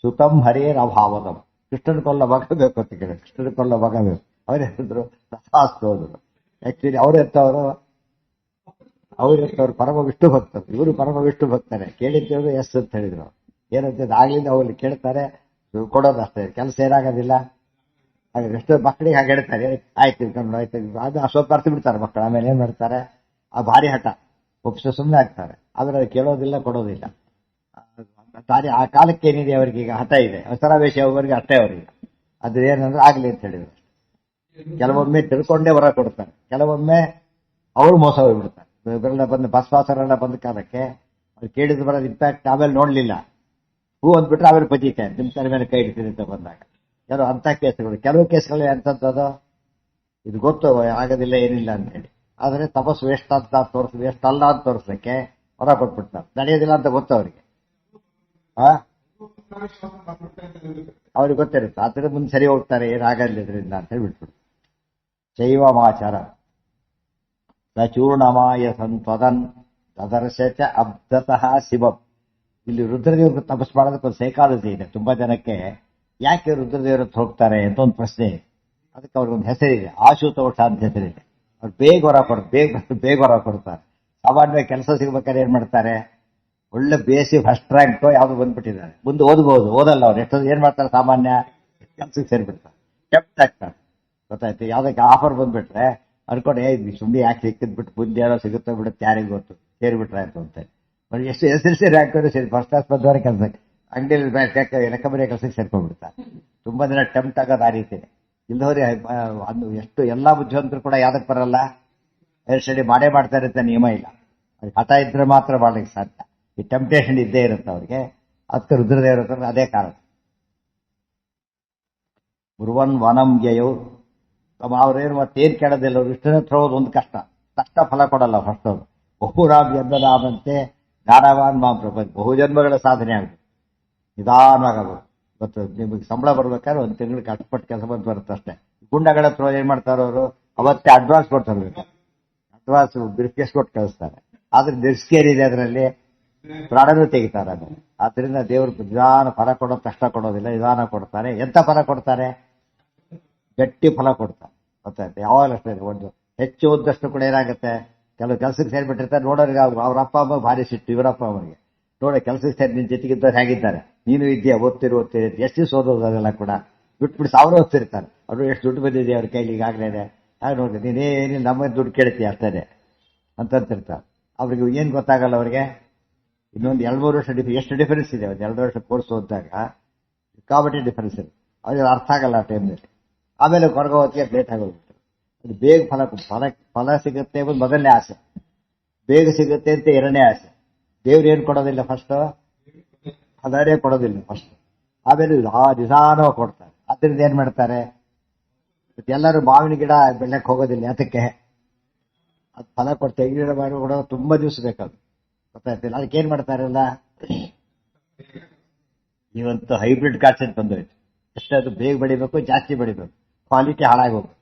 ಸುತಂ ಹರೇರ್ ಅಭಾವದಂ. ಕೃಷ್ಣನ ಕೊಲ್ಲ ಮಗ ಬೇಕು ಅಂತ ಕೇಳಿದ್ರು. ಕೃಷ್ಣನ ಕೊಲ್ಲ ಮಗ ಬೇಕು. ಅವ್ರು ಹೇಳಿದ್ರು ತಥಾಸ್ತು ಹೋದ್ರು. ಆಕ್ಚುಲಿ ಅವ್ರೆತ್ತವರು ಪರಮ ವಿಷ್ಣು ಭಕ್ತರು, ಇವರು ಪರಮ ವಿಷ್ಣು ಭಕ್ತರೆ. ಕೇಳಿದ್ದೇವರು ಎಸ್ ಅಂತ ಹೇಳಿದ್ರು. ಏನಂತ ಆಗ್ಲಿಂದ ಅವ್ರು ಕೇಳ್ತಾರೆ, ಕೊಡೋದು ಅಷ್ಟೇ, ಕೆಲಸ ಏನಾಗೋದಿಲ್ಲ. ಹಾಗೆ ಎಷ್ಟೋ ಮಕ್ಕಳಿಗೆ ಹಾಗೆ ಹೇಳ್ತಾರೆ, ಆಯ್ತು ತಿಳ್ಕೊಂಡು ಆಯ್ತು ಅದು ಸ್ವಲ್ಪ ಅರ್ಥ ಬಿಡ್ತಾರೆ ಮಕ್ಕಳು. ಆಮೇಲೆ ಏನ್ ಮಾಡ್ತಾರೆ, ಆ ಭಾರಿ ಹಠ ಒಪ್ಪಿಸೋ ಸುಮ್ಮನೆ ಆಗ್ತಾರೆ. ಆದ್ರೆ ಅದು ಕೇಳೋದಿಲ್ಲ, ಕೊಡೋದಿಲ್ಲ. ಆ ಕಾಲಕ್ಕೆ ಏನಿದೆ ಅವರಿಗೆ, ಈಗ ಹಠ ಇದೆ. ಅವಸರಾವೇಶ ಅವರಿಗೆ ಅಷ್ಟೇ ಅವರಿಗೆ. ಅದು ಏನಂದ್ರೆ ಆಗ್ಲಿ ಅಂತ ಹೇಳಿದ್ರು. ಕೆಲವೊಮ್ಮೆ ತಿಳ್ಕೊಂಡೇ ಹೊರ ಕೊಡ್ತಾರೆ, ಕೆಲವೊಮ್ಮೆ ಅವರು ಮೋಸ ಹೋಗ್ಬಿಡ್ತಾರೆ. ಇವರೆಲ್ಲ ಬಂದು ಬಸವಾಸರೆಲ್ಲ ಬಂದ ಕಾಲಕ್ಕೆ ಅವ್ರು ಕೇಳಿದ್ರು ಬರೋದು ಇಂಪ್ಯಾಕ್ಟ್ ಆಮೇಲೆ ನೋಡ್ಲಿಲ್ಲ. ಹೂ ಅಂದ್ಬಿಟ್ರೆ ಆಮೇಲೆ ಬಜಿಕಾಯ ನಿಮ್ ತಲೆ ಮೇಲೆ ಕೈ ಇಡ್ತೀನಿ ಅಂತ ಬಂದಾಗ ಕೆಲವು ಅಂತ ಕೇಸ್ಗಳು. ಕೆಲವು ಕೇಸ್ಗಳು ಎಂತದ್ದು, ಇದು ಗೊತ್ತು ಆಗೋದಿಲ್ಲ ಏನಿಲ್ಲ ಅಂತ ಹೇಳಿ. ಆದ್ರೆ ತಪಸ್ಸು ವೇಸ್ಟ್ ಅಲ್ಲ ಅಂತ ತೋರಿಸಕ್ಕೆ ಹೊರ ಕೊಟ್ಬಿಡ್ತಾರೆ. ನಡೆಯೋದಿಲ್ಲ ಅಂತ ಗೊತ್ತು ಅವರಿಗೆ. ಅವ್ರಿಗೆ ಗೊತ್ತಿರುತ್ತೆ. ಆದ್ರೆ ಮುಂದೆ ಸರಿ ಹೋಗ್ತಾರೆ, ಏನಾಗಲ್ಲ ಇದರಿಂದ ಅಂತ ಹೇಳಿ ಬಿಟ್ಬಿಡ್ತಾರೆ. ಶೈವಮಾಚಾರ ಸಚೂರ್ಣಮಾಯ ಸಂತ್ವದನ್ ತದರ್ಶ ಚ ಅಬ್ಧತಃ ಶಿವಂ. ಇಲ್ಲಿ ರುದ್ರದೇವರು ತಪಸ್ ಮಾಡೋದಕ್ಕೊಂದು ಸೈಕಾಲಜಿ ಇದೆ. ತುಂಬಾ ಜನಕ್ಕೆ ಯಾಕೆ ರುದ್ರದೇವರು ಹೋಗ್ತಾರೆ ಅಂತ ಒಂದು ಪ್ರಶ್ನೆ ಇದೆ. ಅದಕ್ಕೆ ಅವ್ರಿಗೊಂದು ಹೆಸರಿದೆ, ಆಶುತೋಷ ಅಂತ ಹೆಸರಿದೆ. ಅವ್ರು ಬೇಗ ಹೊರ ಕೊಡ್ತಾರೆ. ಸಾಮಾನ್ಯವಾಗಿ ಕೆಲಸ ಸಿಗ್ಬೇಕಾದ್ರೆ ಏನ್ ಮಾಡ್ತಾರೆ, ಒಳ್ಳೆ ಬೇಸಿ ಫಸ್ಟ್ ರ್ಯಾಂಕ್ ಯಾವ್ದು ಬಂದ್ಬಿಟ್ಟಿದ್ದಾರೆ, ಮುಂದೆ ಓದ್ಬಹುದು, ಓದಲ್ಲ ಅವ್ರು. ಎಷ್ಟೊಂದು ಏನ್ ಮಾಡ್ತಾರೆ, ಸಾಮಾನ್ಯ ಕೆಲ್ಸಕ್ಕೆ ಸೇರ್ಬಿಡ್ತಾರೆ, ಕೆಪ್ಟ್ ಆಗ್ತಾರೆ. ಗೊತ್ತಾಯ್ತು, ಯಾವ್ದಕ್ಕೆ ಆಫರ್ ಬಂದ್ಬಿಟ್ರೆ ಅನ್ಕೊಂಡು ಸುಮ್ಮನೆ ಯಾಕೆ ಸಿಕ್ಕಿದ್ಬಿಟ್ಟು ಮುಂದೆ ಏನೋ ಸಿಗುತ್ತೋ ಬಿಡುತ್ತೆ, ಯಾರಿಗೂ ಗೊತ್ತು, ಸೇರಿಬಿಟ್ರೆ ಆಯ್ತು ಅಂತ. ಎಷ್ಟು SSLC ರ್ಯಾಂಕ್ ಸರಿ, ಫಸ್ಟ್ ಕ್ಲಾಸ್ ಬಂದವರ ಕೆಲಸಕ್ಕೆ ಅಂಗಡಿಯಲ್ಲಿ ರೆಕಮರಿ ಕೆಲಸಕ್ಕೆ ಸೇರ್ಕೊಂಡ್ಬಿಡ್ತಾರೆ. ತುಂಬಾ ದಿನ ಟೆಂಪ್ಟ್ ಆಗೋದು ಆ ರೀತಿ. ಇಲ್ಲದವ್ರಿ ಎಷ್ಟು ಎಲ್ಲಾ ಬುದ್ಧಿವಂತರು ಕೂಡ ಯಾವ್ದಕ್ಕೆ ಬರಲ್ಲ, ಹೈಯರ್ ಸ್ಟಡಿ ಮಾಡೇ ಮಾಡ್ತಾ ಇರುತ್ತೆ, ನಿಯಮ ಇಲ್ಲ. ಅದು ಹಠ ಇದ್ರೆ ಮಾತ್ರ ಮಾಡ್ಲಿಕ್ಕೆ ಸಾಧ್ಯ. ಈ ಟೆಂಪ್ಟೇಷನ್ ಇದ್ದೇ ಇರುತ್ತೆ ಅವ್ರಿಗೆ. ಅದಕ್ಕೆ ರುದ್ರದೇವರು ಅದೇ ಕಾರಣ. ಗುರುವನ್ ವನಂ ಗೆಯವು ಅವ್ರೇನು ಮತ್ತೇನ್ ಕೇಳೋದಿಲ್ಲ. ಅವ್ರು ಇಷ್ಟನೇ ಥ್ರೋದು ಒಂದು ಕಷ್ಟ ಫಲ ಕೊಡಲ್ಲ. ಫಸ್ಟ್ ಅವರು ಬಹುರಾಮ್ ಜನ್ಮನಾಮಂತೆ ಜ್ಞಾನವಾನ್ ಮಾಂ ಪ್ರಪಂಚ. ಬಹುಜನ್ಮಗಳ ಸಾಧನೆ ಆಗುತ್ತೆ, ನಿಧಾನವಾಗಬೇಕು. ಗೊತ್ತು ನಿಮಗೆ ಸಂಬಳ ಬರ್ಬೇಕಾದ್ರೆ ಒಂದು ತಿಂಗಳು ಕಷ್ಟಪಟ್ಟು ಕೆಲಸ ಬಂದು ಬರುತ್ತೆ ಅಷ್ಟೇ. ಗುಂಡಗಳ ಥ್ರೋ ಏನ್ ಮಾಡ್ತಾರ ಅವರು, ಅವತ್ತೇ ಅಡ್ವಾನ್ಸ್ ಕೊಡ್ತಾರೆ, ಅಡ್ವಾನ್ಸ್ ಬ್ರೀಫ್ಕೇಸ್ ಕೊಟ್ಟು ಕಳಿಸ್ತಾರೆ. ಆದ್ರೆ ರಿಸ್ಕ್ ಏನಿದೆ ಅದರಲ್ಲಿ, ಪ್ರಾಣನೂ ತೆಗಿತಾರೆ. ಅದು ಆದ್ರಿಂದ ದೇವರು ನಿಧಾನ ಫಲ ಕೊಡೋದು, ಕಷ್ಟ ಕೊಡೋದಿಲ್ಲ, ನಿಧಾನ ಕೊಡ್ತಾರೆ. ಎಂತ ಫಲ ಕೊಡ್ತಾರೆ, ಗಟ್ಟಿ ಫಲ ಕೊಡ್ತಾರೆ. ಗೊತ್ತಾಯ್ತು, ಯಾವಾಗಲೂ ಅಷ್ಟೇ. ಒಂದು ಹೆಚ್ಚು ಓದಷ್ಟು ಕೂಡ ಏನಾಗುತ್ತೆ, ಕೆಲವು ಕೆಲಸಕ್ಕೆ ಸೇರ್ಬಿಟ್ಟಿರ್ತಾರೆ. ನೋಡೋರಿಗೆ ಅವ್ರ ಅಪ್ಪ ಅಮ್ಮ ಭಾರಿ ಸಿಟ್ಟು, ಇವರಪ್ಪ ಅವರಿಗೆ ನೋಡಿ ಕೆಲಸಕ್ಕೆ ಸೇರಿ ನಿನ್ ಜೊತೆಗಿದ್ದವ್ರು ಹೇಗಿದ್ದಾರೆ, ನೀನು ಇದೆಯಾ, ಓದ್ತಿರು ಎಷ್ಟು ದಿವಸ ಓದೋದು, ಅದೆಲ್ಲ ಕೂಡ ಬಿಟ್ಬಿಟ್ಟು ಸಾವಿರ ಓದ್ತಿರ್ತಾರೆ. ಅವರು ಎಷ್ಟು ದುಡ್ಡು ಬಂದಿದೆ ಅವ್ರ ಕೈಲಿ ಈಗಾಗಲೇ, ಹಾಗೆ ನೋಡಿ ನೀನೇನಿಲ್ಲ ನಮ್ಮ ದುಡ್ಡು ಕೇಳ್ತೀಯ ಅಷ್ಟೇ ಅಂತಂತಿರ್ತಾರೆ. ಅವ್ರಿಗೆ ಏನ್ ಗೊತ್ತಾಗಲ್ಲ ಅವ್ರಿಗೆ. ಇನ್ನೊಂದು 2-3 ವರ್ಷ ಎಷ್ಟು ಡಿಫರೆನ್ಸ್ ಇದೆ. ಒಂದು 2 ವರ್ಷ ಕೋರ್ಸ್ ಓದಿದಾಗ ಸಿಕ್ಕಾಪಟ್ಟೆ ಡಿಫರೆನ್ಸ್ ಇದೆ. ಅವ್ರಿಗೆ ಅರ್ಥ ಆಗಲ್ಲ ಆ ಟೈಮ್ನಲ್ಲಿ. ಆಮೇಲೆ ಹೊರಗೆ ಹೊತ್ತಿಗೆ ಲೇಟ್ ಆಗೋಗ್ಬಿಟ್ಟು ಅದು ಬೇಗ ಫಲ ಸಿಗುತ್ತೆ ಎಂಬುದು ಮೊದಲನೇ ಆಸೆ, ಬೇಗ ಸಿಗುತ್ತೆ ಅಂತ ಎರಡನೇ ಆಸೆ. ದೇವ್ರು ಏನ್ ಕೊಡೋದಿಲ್ಲ, ಫಸ್ಟ್ ಅದರೇ ಕೊಡೋದಿಲ್ಲ ಫಸ್ಟ್, ಆಮೇಲೆ ನಿಧಾನವಾಗಿ ಕೊಡ್ತಾರೆ. ಅದರಿಂದ ಏನ್ ಮಾಡ್ತಾರೆ, ಎಲ್ಲರೂ ಮಾವಿನ ಗಿಡ ಬೆಳೆಯಕ್ಕೆ ಹೋಗೋದಿಲ್ಲ. ಅದಕ್ಕೆ ಅದು ಫಲ ಕೊಟ್ಟು ತೆಂಗಿನ ಮರ ಕೂಡ ತುಂಬಾ ದಿವಸ ಬೇಕಾದ್ರು ಗೊತ್ತಾಯ್ತಿಲ್ಲ. ಅದಕ್ಕೆ ಏನ್ ಮಾಡ್ತಾರಲ್ಲ, ಇವತ್ತು ಹೈಬ್ರಿಡ್ ಕಾನ್ಸೆಪ್ಟ್ ಬಂದೋಯ್ತು. ಅಷ್ಟೇ ಅದು ಬೇಗ ಬೆಳಿಬೇಕು, ಜಾಸ್ತಿ ಬೆಳಿಬೇಕು, ಕ್ವಾಲಿಟಿ ಹಾಳಾಗಿ ಹೋಗ್ಬೇಕು.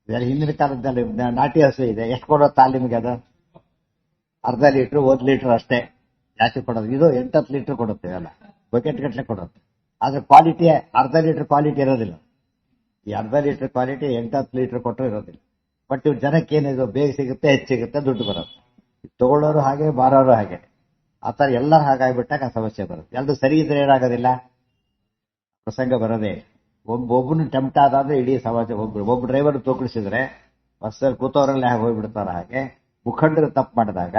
ಇವೆಲ್ಲ ಹಿಂದಿನ ಕಾಲದಲ್ಲಿ ನಾಟಿ ಹಸು ಇದೆ, ಎಷ್ಟು ಕೊಡೋದು ತಾಲ್ ನಿಮಗೆ? ಅದು ಅರ್ಧ ಲೀಟ್ರ್ 1 ಲೀಟರ್ ಅಷ್ಟೇ, ಜಾಸ್ತಿ ಕೊಡೋದು. ಇದು 8-10 ಲೀಟರ್ ಕೊಡುತ್ತೆ, ಇವೆಲ್ಲ ಬಕೆಟ್ ಗಟ್ಟಲೆ ಕೊಡುತ್ತೆ. ಆದ್ರೆ ಕ್ವಾಲಿಟಿ ಅರ್ಧ ಲೀಟರ್ ಕ್ವಾಲಿಟಿ ಇರೋದಿಲ್ಲ. ಈ ಅರ್ಧ ಲೀಟರ್ ಕ್ವಾಲಿಟಿ 8-10 ಲೀಟರ್ ಕೊಟ್ಟರು ಇರೋದಿಲ್ಲ. ಬಟ್ ಇವ್ರ ಜನಕ್ಕೆ ಏನಿದು, ಬೇಗ ಸಿಗುತ್ತೆ, ಹೆಚ್ಚು ಸಿಗುತ್ತೆ, ದುಡ್ಡು ಬರುತ್ತೆ. ತಗೊಳ್ಳೋರು ಹಾಗೆ, ಮಾರೋರು ಹಾಗೆ. ಆ ಥರ ಎಲ್ಲರೂ ಹಾಗಾಗ್ಬಿಟ್ಟಾಗ ಆ ಸಮಸ್ಯೆ ಬರುತ್ತೆ. ಎಲ್ಲರೂ ಸರಿ ಇದ್ರೆ ಏನಾಗೋದಿಲ್ಲ, ಪ್ರಸಂಗ ಬರೋದೇ. ಒಬ್ಬನು ಟೆಂಪ್ಟ್ ಆದಾದ್ರೆ ಇಡೀ ಸಮಾಜ. ಒಬ್ಬ ಡ್ರೈವರ್ ತೋಕಳಿಸಿದ್ರೆ ಬಸ್ಸಲ್ಲಿ ಕೂತವರೆಲ್ಲ ಹೋಗ್ಬಿಡ್ತಾರ. ಹಾಗೆ ಮುಖಂಡರು ತಪ್ಪು ಮಾಡಿದಾಗ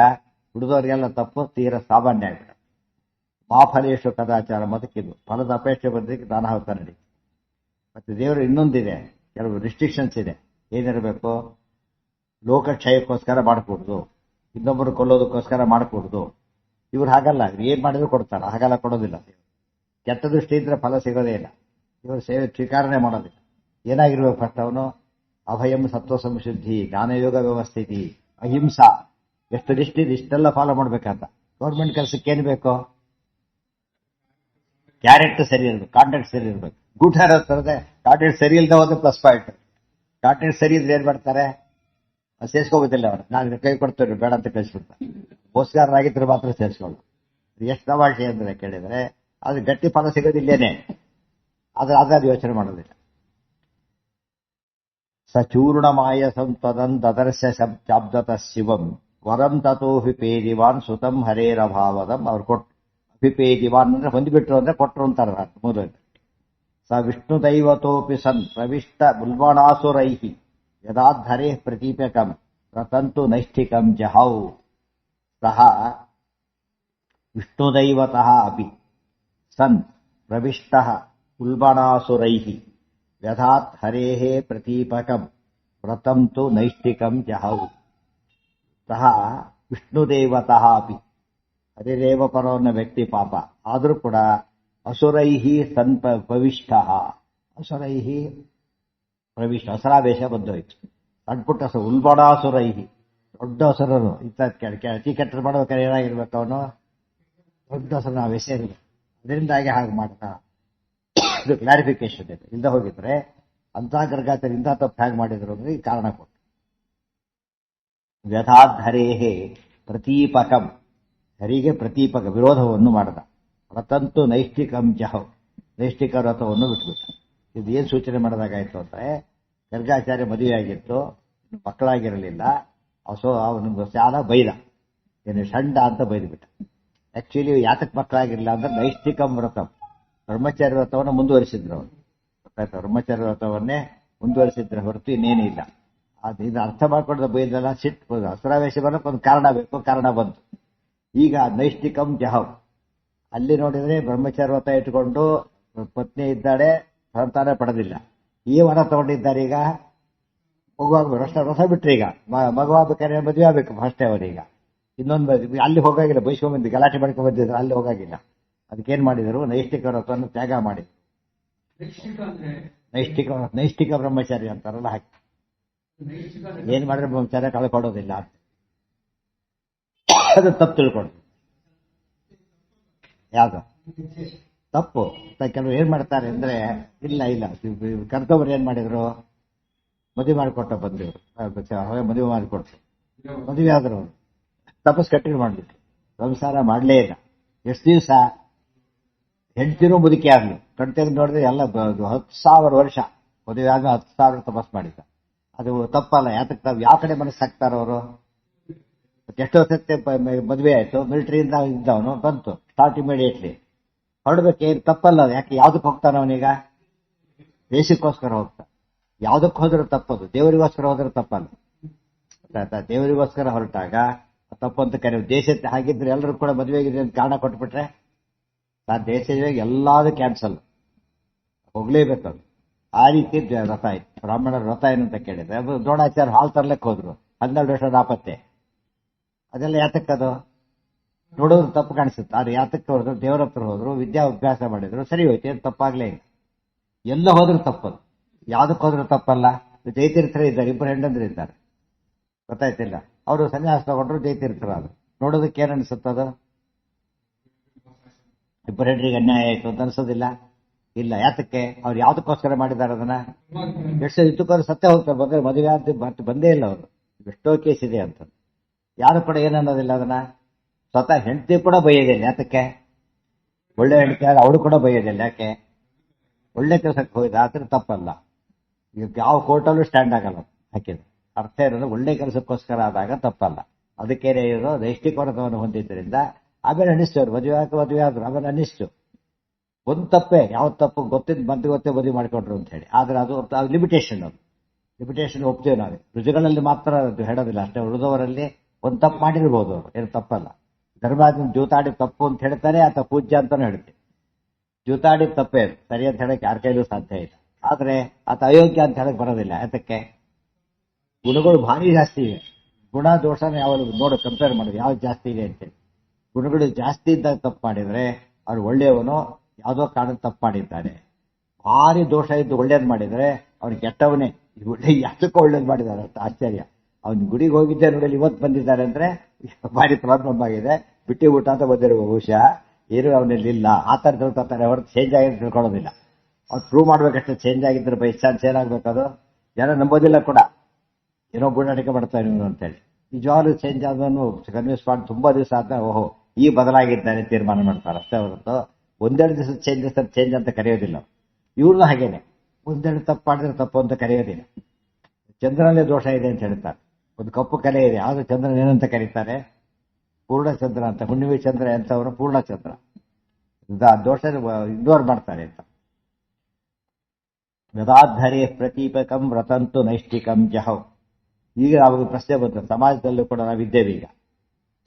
ಹುಡುಗರಿಗೆಲ್ಲ ತಪ್ಪು ತೀರ ಸಾಮಾನ್ಯ ಆಗ್ಬಿಡುತ್ತೆ. ಮಾಫಲೇಶು ಕದಾಚಾರ ಮತಕ್ಕಿದು, ಫಲದ ಅಪೇಕ್ಷೆ ಬಂದಕ್ಕೆ ದಾನ ಹೋಗ್ತಾ ನಡಿ. ಮತ್ತೆ ದೇವರು ಇನ್ನೊಂದಿದೆ, ಕೆಲವು ರಿಸ್ಟ್ರಿಕ್ಷನ್ಸ್ ಇದೆ. ಏನಿರಬೇಕು, ಲೋಕಕ್ಷಯಕ್ಕೋಸ್ಕರ ಮಾಡಕೂಡುದು, ಇನ್ನೊಬ್ಬರು ಕೊಲ್ಲೋದಕ್ಕೋಸ್ಕರ ಮಾಡಕೂಡುದು. ಇವ್ರು ಹಾಗಲ್ಲ, ಏನ್ ಮಾಡಿದ್ರು ಕೊಡ್ತಾರೆ, ಹಾಗೆಲ್ಲ ಕೊಡೋದಿಲ್ಲ. ಕೆಟ್ಟ ದೃಷ್ಟಿ ಇದ್ರೆ ಫಲ ಸಿಗೋದೇ ಇಲ್ಲ. ಇವರು ಸೇವೆ ಸ್ವೀಕಾರನೆ ಮಾಡೋದಿಲ್ಲ. ಏನಾಗಿರ್ಬೇಕು ಫಸ್ಟ್ ಅವನು? ಅಭಯಂ ಸತ್ವ ಸಂಶುದ್ಧಿ, ಜ್ಞಾನಯೋಗ ವ್ಯವಸ್ಥಿತಿ, ಅಹಿಂಸಾ. ಎಷ್ಟು ನಿಷ್ಠೆ, ಇಷ್ಟೆಲ್ಲ ಫಾಲೋ ಮಾಡ್ಬೇಕಂತ. ಗೌರ್ಮೆಂಟ್ ಕೆಲಸಕ್ಕೆ ಏನ್ ಬೇಕು? ಕ್ಯಾರೆಕ್ಟರ್ ಸರಿ ಇರ್ಬೇಕು, ಕಾಂಟ್ಯಾಕ್ಟ್ ಸರಿ ಇರ್ಬೇಕು. ಗೂಢ ಇರುತ್ತೆ, ಕಾಂಟ್ಯಾಕ್ಟ್ ಸರಿ ಇಲ್ಲದೆ ಹೋದ್ರೆ ಪ್ಲಸ್ ಪಾಯಿಂಟ್. ಕಾಂಟ್ಯಾಕ್ಟ್ ಸರಿ ಇದ್ರೆ ಏನ್ ಮಾಡ್ತಾರೆ? ಸೇರ್ಸ್ಕೋಬೋದಿಲ್ಲ. ಅವ್ರು ನಾನು ಕೈ ಕೊಡ್ತೇವೆ ಬೇಡ ಅಂತ ಕಳಿಸ್ಬಿಡ್ತಾರೆ. ಮೋಸಗಾರರಾಗಿದ್ರೆ ಮಾತ್ರ ಸೇರಿಸ್ಕೊಳ್ಳು. ಎಷ್ಟು ತಮಾಷೆ ಅಂದ್ರೆ ಕೇಳಿದ್ರೆ, ಅದು ಗಟ್ಟಿ ಫಲ ಸಿಗೋದಿಲ್ಲೇನೆ. ಅದಾದ ಯೋಚನೆ ಮಾಡೋದಿಲ್ಲ. ಸಚೂರ್ಣಮಾಯ ಸಂತದಂತದರ್ಶ ಶಾಬ್ದತ ಶಿವಂ ವರಂ ತಥೋ ಅಭಿಪೇದಿವಾನ್ ಸುತಂ ಹರೇರಭಾವದಂ. ಅವ್ರು ಕೊಟ್ಟು ಅಭಿಪೇದಿವಾನ್ ಅಂದ್ರೆ ಹೊಂದಿಬಿಟ್ರು ಅಂದ್ರೆ ಕೊಟ್ಟರು ಅಂತಾರೆ ಮೊದಲು. ಸ ವಿಷ್ಣು ದೈವತೋಪಿ ಸನ್ ಪ್ರವಿಷ್ಟ ಬುಲ್ವಣಾಸುರೈಹಿ ಯದಾಧರೇ ಪ್ರತೀಪಕಂ ರತಂತು ನೈಷ್ಠಿಕಂ ಜಹೌ. ಸಹ ವಿಷ್ಣುದೈವತಃ ಅಪಿ ಸನ್ ಪ್ರವಿಷ್ಟಃ ಉಲ್ಬಣಾಸುರೈಹಿ ವ್ಯಧಾತ್ ಹರೇಃ ಪ್ರತೀಪಕಂ ವ್ರತಂ ತು ನೈಷ್ಠಿಕಂ ಜಹೌ. ಸಹ ವಿಷ್ಣುದೇವತಃ ಅಪಿ, ಹರಿರೇವ ಪರೋ ಅನ್ನೋ ವ್ಯಕ್ತಿ ಪಾಪ ಆದರೂ ಕೂಡ ಅಸುರೈಹಿ ಸನ್ ಪ್ರವಿಷ್ಟಃ, ಅಸುರೈಹಿ ಪ್ರವಿಷ್ಟ, ಅಸುರಾವೇಶ ಬಂದೋಯ್ತು. ಸಣ್ಪುಟ್ಟ ಉಲ್ಬಣಾಸುರೈಹಿ, ದೊಡ್ಡ ಹಸುರರು. ಅತಿ ಕೆಟ್ಟರು ಮಾಡ್ಬೇಕಾದ್ರೆ ಏನಾಗಿರ್ಬೇಕು ಅವನು? ದೊಡ್ಡ ಹಸುರ ವೇಷ ಇರಬೇಕು. ಅದರಿಂದಾಗಿ ಹಾಗೆ ಮಾಡ್ತಾ ಇದು ಕ್ಲಾರಿಫಿಕೇಶನ್ ಇದೆ. ಇಲ್ಲದೆ ಹೋಗಿದ್ರೆ ಅಂತ ಗರ್ಗಾಚಾರ ಇಂಥ ತಪ್ಪು ಹೇಗೆ ಮಾಡಿದ್ರು ಅಂದ್ರೆ ಈ ಕಾರಣ ಕೊಟ್ಟು. ವ್ಯಥಾಧರೇಹೇ ಪ್ರತೀಪಕಂ, ಹರಿಗೆ ಪ್ರತೀಪಕ ವಿರೋಧವನ್ನು ಮಾಡದ. ವ್ರತಂತು ನೈಷ್ಠಿಕಂ ಜಹೌ, ನೈಷ್ಠಿಕ ವ್ರತವನ್ನು ಬಿಟ್ಬಿಟ್ಟ. ಇದು ಏನ್ ಸೂಚನೆ ಮಾಡಿದಾಗಾಯ್ತು ಅಂದ್ರೆ, ಗರ್ಗಾಚಾರ್ಯ ಮದುವೆ ಆಗಿತ್ತು, ಮಕ್ಕಳಾಗಿರಲಿಲ್ಲ. ಅವನಿಗೆ ಸಾಲ ಬೈದ, ಏನು ಷಂಡ ಅಂತ ಬೈದ್ಬಿಟ್ಟ. ಆಕ್ಚುಲಿ ಯಾತಕ್ ಮಕ್ಕಳಾಗಿರಲಿಲ್ಲ ಅಂದ್ರೆ ನೈಷ್ಠಿಕಂ ವ್ರತಂ, ಬ್ರಹ್ಮಚಾರ್ಯ ವ್ರತವನ್ನು ಮುಂದುವರಿಸಿದ್ರು ಅವರು. ಬ್ರಹ್ಮಚಾರ್ಯ ವ್ರತವನ್ನೇ ಮುಂದುವರಿಸಿದ್ರೆ ಹೊರತು ಇನ್ನೇನು ಇಲ್ಲ. ಇದು ಅರ್ಥ ಮಾಡ್ಕೊಂಡ್ರೆ ಬೈದಲ್ಲ, ಸಿಟ್ಟು, ಅಸುರಾವೇಶ ಬರೋಕೆ ಒಂದು ಕಾರಣ ಬೇಕು, ಕಾರಣ ಬಂತು. ಈಗ ನೈಷ್ಠಿಕಂ ಜಹವ್, ಅಲ್ಲಿ ನೋಡಿದ್ರೆ ಬ್ರಹ್ಮಚಾರ್ಯ ವ್ರತ ಇಟ್ಕೊಂಡು ಪತ್ನಿ ಇದ್ದಾಳೆ, ಸಂತಾನ ಪಡೆದಿಲ್ಲ. ಈ ವರ ತಗೊಂಡಿದ್ದಾರೆ. ಈಗ ಮಗುವಾಗ್ಬೇಕು, ರಸ ಬಿಟ್ರೆ ಈಗ ಮಗುವಾಗ್ಬೇಕಾದ್ರೆ ಮದುವೆ ಆಗ್ಬೇಕು ಅಷ್ಟೇ ಅವರೀಗ. ಇನ್ನೊಂದು ಅಲ್ಲಿ ಹೋಗಾಗಿಲ್ಲ, ಬೈಸ್ಕೊಂಡ್ಬಂದು ಗಲಾಟೆ ಮಾಡ್ಕೊಂಡ್ ಬಂದಿದ್ರು, ಅಲ್ಲಿ ಹೋಗಾಗಿಲ್ಲ. ಅದಕ್ಕೇನ್ ಮಾಡಿದರು? ನೈಷ್ಠಿಕ ವ್ರತವನ್ನು ತ್ಯಾಗ ಮಾಡಿದ್ರು. ನೈಷ್ಠಿಕ ಬ್ರಹ್ಮಚಾರಿ ಅಂತಾರಲ್ಲ ಹಾಕಿ. ಏನ್ ಮಾಡಿದ್ರೆ ಬ್ರಹ್ಮಚಾರ್ಯ ಕಳ್ಕೊಡೋದಿಲ್ಲ ಅಂತ ಅದು ತಪ್ಪು ತಿಳ್ಕೊಂಡು. ಯಾವ್ದು ತಪ್ಪು? ಕೆಲವರು ಏನ್ ಮಾಡ್ತಾರೆ ಅಂದ್ರೆ, ಇಲ್ಲ ಕರ್ತವ್ರು ಏನ್ ಮಾಡಿದ್ರು? ಮದುವೆ ಮಾಡಿಕೊಟ್ಟ ಬಂದಿವ್ರು, ಮದುವೆ ಮಾಡಿಕೊಟ್ರು, ಮದುವೆ ಆದ್ರು ಅವರು ತಪಸ್ ಕಟ್ಟಿಗೆ ಮಾಡ್ಬಿಟ್ಟು ಸಂಸಾರ ಮಾಡ್ಲೇ ಇಲ್ಲ. ಎಷ್ಟು ದಿವಸ? ಹೆಂಡ್ತಿನೂ ಮುದುಕಿ ಆಗ್ಲಿ, ಕಣ್ತೆಗೆದು ನೋಡಿದ್ರೆ ಎಲ್ಲ 10,000 ವರ್ಷ ಮದುವೆ ಆಗ 10,000 ತಪಸ್ ಮಾಡಿದ್ದ. ಅದು ತಪ್ಪಲ್ಲ. ಯಾತಕ್ಕೆ ಯಾವ ಕಡೆ ಮನಸ್ಸು ಹಾಕ್ತಾರ ಅವರು? ಎಷ್ಟೋ ಸತ್ಯ ಮದುವೆ ಆಯ್ತು, ಮಿಲಿಟರಿಯಿಂದ ಇದ್ದವನು ಬಂತು, ಸ್ಟಾರ್ಟ್ ಇಮಿಡಿಯೇಟ್ಲಿ ಹೊರಡ್ಬೇಕೇನು ತಪ್ಪಲ್ಲ. ಯಾಕೆ ಯಾವ್ದಕ್ಕೆ ಹೋಗ್ತಾನ ಅವನೀಗ? ದೇಶಕ್ಕೋಸ್ಕರ ಹೋಗ್ತಾನೆ. ಯಾವ್ದಕ್ಕೆ ಹೋದ್ರೂ ತಪ್ಪದು, ದೇವರಿಗೋಸ್ಕರ ಹೋದ್ರೆ ತಪ್ಪಲ್ಲ. ದೇವರಿಗೋಸ್ಕರ ಹೊರಟಾಗ ತಪ್ಪು ಅಂತ ಕರೀವಿ. ದೇಶದ ಹಾಗಿದ್ರೆ ಎಲ್ಲರೂ ಕೂಡ ಮದುವೆಗಿದೆ ಅಂತ ಕಾರಣ ಕೊಟ್ಬಿಟ್ರೆ ದೇಶದ ಎಲ್ಲಾದು ಕ್ಯಾನ್ಸಲ್, ಹೋಗ್ಲೇಬೇಕದು. ಆ ರೀತಿ ವ್ರತ ಆಯ್ತು. ಬ್ರಾಹ್ಮಣರ ವ್ರತ ಏನಂತ ಕೇಳಿದ್ರೆ, ದ್ರೋಣಾಚಾರ್ಯ ಹಾಲು ತರ್ಲಕ್ಕೆ ಹೋದ್ರು, 12 ವರ್ಷ ನಾಪತ್ತೆ. ಅದೆಲ್ಲ ಯಾತಕ್ಕದು? ನೋಡೋದು ತಪ್ಪು ಕಾಣಿಸುತ್ತೆ. ಆದ್ರೆ ಯಾತಕ್ಕೆ ಹೋದ್ರು? ದೇವರ ಹತ್ರ ಹೋದ್ರು, ವಿದ್ಯಾಭ್ಯಾಸ ಮಾಡಿದ್ರು, ಸರಿ ಹೋಯ್ತು, ಏನು ತಪ್ಪಾಗ್ಲೇ ಇಲ್ಲ. ಎಲ್ಲ ಹೋದ್ರು ತಪ್ಪದು. ಯಾವ್ದಕ್ಕೆ ಹೋದ್ರು ತಪ್ಪಲ್ಲ. ಜಯತೀರ್ಥರು ಇದ್ದಾರೆ, 2 ಹೆಂಡಂದ್ರು ಇದ್ದಾರೆ. ಗೊತ್ತಾಯ್ತಿಲ್ಲ. ಅವರು ಸನ್ಯಾಸ ತಗೊಂಡ್ರು ಜೈತಿರ್ತಾರ. ಅದು ನೋಡೋದಕ್ಕೆ ಏನ್ ಅನ್ಸುತ್ತದು? ಇಬ್ಬರೆಡ್ರಿಗೆ ಅನ್ಯಾಯ ಆಯ್ತು ಅಂತ ಅನ್ಸೋದಿಲ್ಲ. ಇಲ್ಲ, ಯಾತಕ್ಕೆ? ಅವ್ರು ಯಾವ್ದಕ್ಕೋಸ್ಕರ ಮಾಡಿದ್ದಾರೆ ಅದನ್ನ? ಎಷ್ಟು ಇದಕ್ಕೋಸ್ಕರ ಸತ್ಯ ಹೋಗ್ತಾರೆ. ಬಂದ್ರೆ ಮದುವೆ ಅಂತ ಬಂದೇ ಇಲ್ಲ ಅವರು. ಎಷ್ಟೋ ಕೇಸ್ ಇದೆ ಅಂತ. ಯಾರು ಕೂಡ ಏನನ್ನೋದಿಲ್ಲ ಅದನ್ನ. ಸ್ವತಃ ಹೆಂಡತಿ ಕೂಡ ಬೈಯೋದಿಲ್ಲ. ಯಾತಕ್ಕೆ? ಒಳ್ಳೆ ಹೆಂಡತಿ ಅವಳು ಕೂಡ ಬೈಯೋದಿಲ್ಲ. ಯಾಕೆ? ಒಳ್ಳೆ ಕೆಲಸಕ್ಕೆ ಹೋಗಿದ ಆದ್ರೆ ತಪ್ಪಲ್ಲ. ಈಗ ಯಾವ ಕೋರ್ಟಲ್ಲೂ ಸ್ಟ್ಯಾಂಡ್ ಆಗಲ್ಲ ಹಾಕಿದ್ರು. ಅರ್ಥ ಇರೋದು ಒಳ್ಳೆ ಕೆಲಸಕ್ಕೋಸ್ಕರ ಆದಾಗ ತಪ್ಪಲ್ಲ. ಅದಕ್ಕೇನೆ ಇರೋ ನೈಷ್ಠಿಕವರತವನ್ನು ಹೊಂದಿದ್ದರಿಂದ ಆಮೇಲೆ ಅನಿಸ್ತು ಮದುವೆ ಆದ್ರು. ಆಮೇಲೆ ಅನಿಸ್ತು ಒಂದು ತಪ್ಪೇ, ಯಾವ ತಪ್ಪು ಗೊತ್ತಿದ್ದು ಗೊತ್ತೇ ಮದುವೆ ಮಾಡ್ಕೊಂಡ್ರು ಅಂತ ಹೇಳಿ. ಆದ್ರೆ ಅದು ಲಿಮಿಟೇಷನ್. ಅದು ಲಿಮಿಟೇಷನ್ ಒಪ್ತೇವೆ ನಾವು. ರುಜುಗಳಲ್ಲಿ ಮಾತ್ರ ಅದು ಹೇಳೋದಿಲ್ಲ ಅಷ್ಟೇ. ಉಳಿದವರಲ್ಲಿ ಒಂದು ತಪ್ಪು ಮಾಡಿರ್ಬೋದು ಅವರು, ಏನು ತಪ್ಪಲ್ಲ. ಧರ್ಮಾದ ಜೂತಾಡಿ ತಪ್ಪು ಅಂತ ಹೇಳ್ತಾರೆ, ಅಥವಾ ಪೂಜ್ಯ ಅಂತಾನು ಹೇಳ್ತೀವಿ. ಜೂತಾಡಿ ತಪ್ಪೇ ಅದು, ಸರಿ ಅಂತ ಹೇಳಕ್ ಯಾರ ಕೈಲೂ ಸಾಧ್ಯ ಇಲ್ಲ. ಆದ್ರೆ ಆತ ಅಯೋಗ್ಯ ಅಂತ ಹೇಳಕ್ ಬರೋದಿಲ್ಲ. ಯಾತಕ್ಕೆ? ಗುಣಗಳು ಭಾರಿ ಜಾಸ್ತಿ ಇದೆ. ಗುಣ ದೋಷನ ಯಾವಾಗ ನೋಡು ಕಂಪೇರ್ ಮಾಡೋದು ಯಾವ್ದು ಜಾಸ್ತಿ ಇದೆ ಅಂತೇಳಿ. ಗುಣಗಳು ಜಾಸ್ತಿ ಇದ್ದಾಗ ತಪ್ಪು ಮಾಡಿದ್ರೆ ಅವ್ರು ಒಳ್ಳೆಯವನು, ಯಾವುದೋ ಕಾರಣ ತಪ್ಪು ಮಾಡಿದ್ದಾನೆ. ಭಾರಿ ದೋಷ ಇದ್ದು ಒಳ್ಳೇದು ಮಾಡಿದ್ರೆ ಅವ್ನು ಕೆಟ್ಟವನೇ. ಒಳ್ಳೆ ಯಾತಕ್ಕೂ ಒಳ್ಳೇದು ಮಾಡಿದ್ದಾರೆ ಅಂತ ಆಶ್ಚರ್ಯ. ಅವ್ನು ಗುಡಿಗೆ ಹೋಗಿದ್ದೆ ನೋಡಿ ಇವತ್ತು ಬಂದಿದ್ದಾರೆ ಅಂದ್ರೆ ಭಾರಿ ಪ್ರಾಬ್ಲಮ್ ಆಗಿದೆ. ಬಿಟ್ಟಿ ಊಟ ಅಂತ ಬಂದಿರುವ ಬಹುಶಃ ಏನು ಅವನಲ್ಲಿ ಇಲ್ಲ. ಆ ಥರ ತಿಳ್ಕೊತಾರೆ ಹೊರತು ಚೇಂಜ್ ಆಗಿದ್ದು ತಿಳ್ಕೊಳ್ಳೋದಿಲ್ಲ. ಅವ್ರು ಪ್ರೂವ್ ಮಾಡ್ಬೇಕಷ್ಟೇ. ಚೇಂಜ್ ಆಗಿದ್ರೆ ಬೈ ಚಾನ್ಸ್ ಏನಾಗಬೇಕದು? ಜನ ನಂಬೋದಿಲ್ಲ ಕೂಡ. ಏನೋ ಬುಡಾಟಿಕೆ ಮಾಡ್ತಾರೆ ಇವನು ಅಂತೇಳಿ. ನಿಜವಾಗ್ಲೂ ಚೇಂಜ್ ಆದವನು ಕನ್ವಿನ್ಸ್ ಮಾಡಿ ತುಂಬಾ ದಿವಸ ಆದ್ಮೇಲೆ ಓಹೋ ಈ ಬದಲಾಗಿದ್ದಾನೆ ತೀರ್ಮಾನ ಮಾಡ್ತಾರೆ ಅಷ್ಟೇ ಹೊರತು ಒಂದೆರಡು ದಿವಸ ಚೇಂಜ್ ಅಂತ ಕರೆಯೋದಿಲ್ಲ. ಇವ್ರನ್ನೂ ಹಾಗೇನೆ ಒಂದೆರಡು ತಪ್ಪು ಮಾಡಿದ್ರೆ ತಪ್ಪು ಅಂತ ಕರೆಯೋದಿಲ್ಲ. ಚಂದ್ರನಲ್ಲೇ ದೋಷ ಇದೆ ಅಂತ ಹೇಳ್ತಾರೆ. ಒಂದು ಕಪ್ಪು ಕಲೆ ಇದೆ, ಆದ್ರೆ ಚಂದ್ರನ ಏನಂತ ಕರೀತಾರೆ? ಪೂರ್ಣಚಂದ್ರ ಅಂತ. ಹುಣ್ಣಿಮೆ ಚಂದ್ರ ಎಂತವನು ಪೂರ್ಣಚಂದ್ರ. ದೋಷ ಇಗ್ನೋರ್ ಮಾಡ್ತಾರೆ ಅಂತ. ಯದಾಧರೇ ಪ್ರತೀಪಕಂ ವ್ರತಂತು ನೈಷ್ಠಿಕಂ ಜಹೌ. ಈಗ ಅವಾಗ ಪ್ರಶ್ನೆ ಬಂತು, ಸಮಾಜದಲ್ಲೂ ಕೂಡ ನಾವಿದ್ದೇವೆ. ಈಗ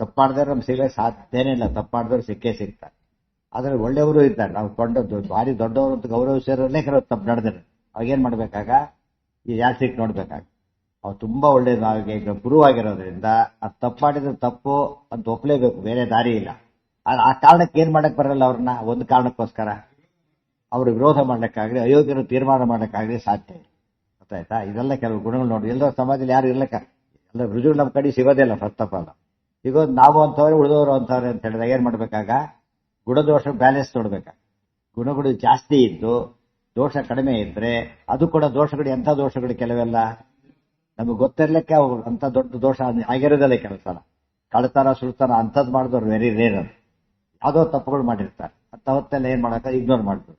ತಪ್ಪು ಮಾಡಿದ್ರೆ ನಮ್ಗೆ ಸಿಗಕ್ಕೆ ಸಾಧ್ಯನೇ ಇಲ್ಲ. ತಪ್ಪು ಮಾಡಿದವರು ಸಿಕ್ಕೇ ಸಿಗ್ತಾರೆ. ಆದ್ರೆ ಒಳ್ಳೆಯವರು ಇದ್ದಾರೆ. ನಾವು ಕೊಂಡದ್ದು ಭಾರಿ ದೊಡ್ಡವರು ಅಂತ ಗೌರವಿಸಿರೋಲ್ಲೇ ಕೆಲವು ತಪ್ಪು ನಡೆದ್ರೆ ಅವಾಗೇನ್ ಮಾಡ್ಬೇಕಾಗ? ಈ ಯಾಸಿಕ್ ನೋಡ್ಬೇಕಾಗ ಅವ್ರು ತುಂಬಾ ಒಳ್ಳೇದು. ನಾವೀಗ ಈಗ ಗುರುವಾಗಿರೋದ್ರಿಂದ ಅದು ತಪ್ಪು ಮಾಡಿದ್ರೆ ತಪ್ಪು ಅಂತ ಒಪ್ಲೇಬೇಕು, ಬೇರೆ ದಾರಿ ಇಲ್ಲ. ಆ ಕಾರಣಕ್ಕೆ ಏನ್ ಮಾಡಕ್ ಬರಲ್ಲ ಅವ್ರನ್ನ. ಒಂದು ಕಾರಣಕ್ಕೋಸ್ಕರ ಅವ್ರ ವಿರೋಧ ಮಾಡ್ಲಿಕ್ಕಾಗ್ಲಿ, ಅಯೋಗ್ಯರು ತೀರ್ಮಾನ ಮಾಡ್ಲಿಕ್ಕಾಗ್ಲಿ ಸಾಧ್ಯ ಇಲ್ಲ. ಗೊತ್ತಾಯ್ತಾ? ಇದೆಲ್ಲ ಕೆಲವು ಗುಣಗಳು ನೋಡಿ. ಎಲ್ಲೋ ಸಮಾಜದಲ್ಲಿ ಯಾರು ಇರ್ಲಿಕ್ಕ ಎಲ್ಲ ರುಜುಗಳು ನಮ್ಮ ಕಡೆ ಸಿಗೋದಿಲ್ಲ. ಫಸ್ಟ್ ಆಫ್ ಆಲ್ ಈಗ ನಾವು ಅಂತವ್ರೆ ಉಳಿದವರು ಅಂತವ್ರೆ ಅಂತ ಹೇಳಿದಾಗ ಏನ್ ಮಾಡ್ಬೇಕಾಗ? ಗುಣದೋಷ ಬ್ಯಾಲೆನ್ಸ್ ನೋಡ್ಬೇಕಾಗ. ಗುಣಗಳು ಜಾಸ್ತಿ ಇದ್ದು ದೋಷ ಕಡಿಮೆ ಇದ್ರೆ ಅದು ಕೂಡ ದೋಷಗಳು ಎಂಥ ದೋಷಗಳು ಕೆಲವೆಲ್ಲ ನಮಗೆ ಗೊತ್ತಿರ್ಲಿಕ್ಕೆ ಅವು ಅಂತ ದೊಡ್ಡ ದೋಷ ಆಗಿರೋದಲ್ಲ. ಕೆಲವು ಸಲ ಕಳ್ತನ ಸುಳ್ತನ ಅಂಥದ್ದು ಮಾಡಿದವ್ರು ವೆರಿ ರೇರ್. ಅದು ಯಾವುದೋ ತಪ್ಪುಗಳು ಮಾಡಿರ್ತಾರೆ. ಅಂತ ಹೊತ್ತೆಲ್ಲ ಏನ್ ಮಾಡಕ ಇಗ್ನೋರ್ ಮಾಡ್ಬೋದು.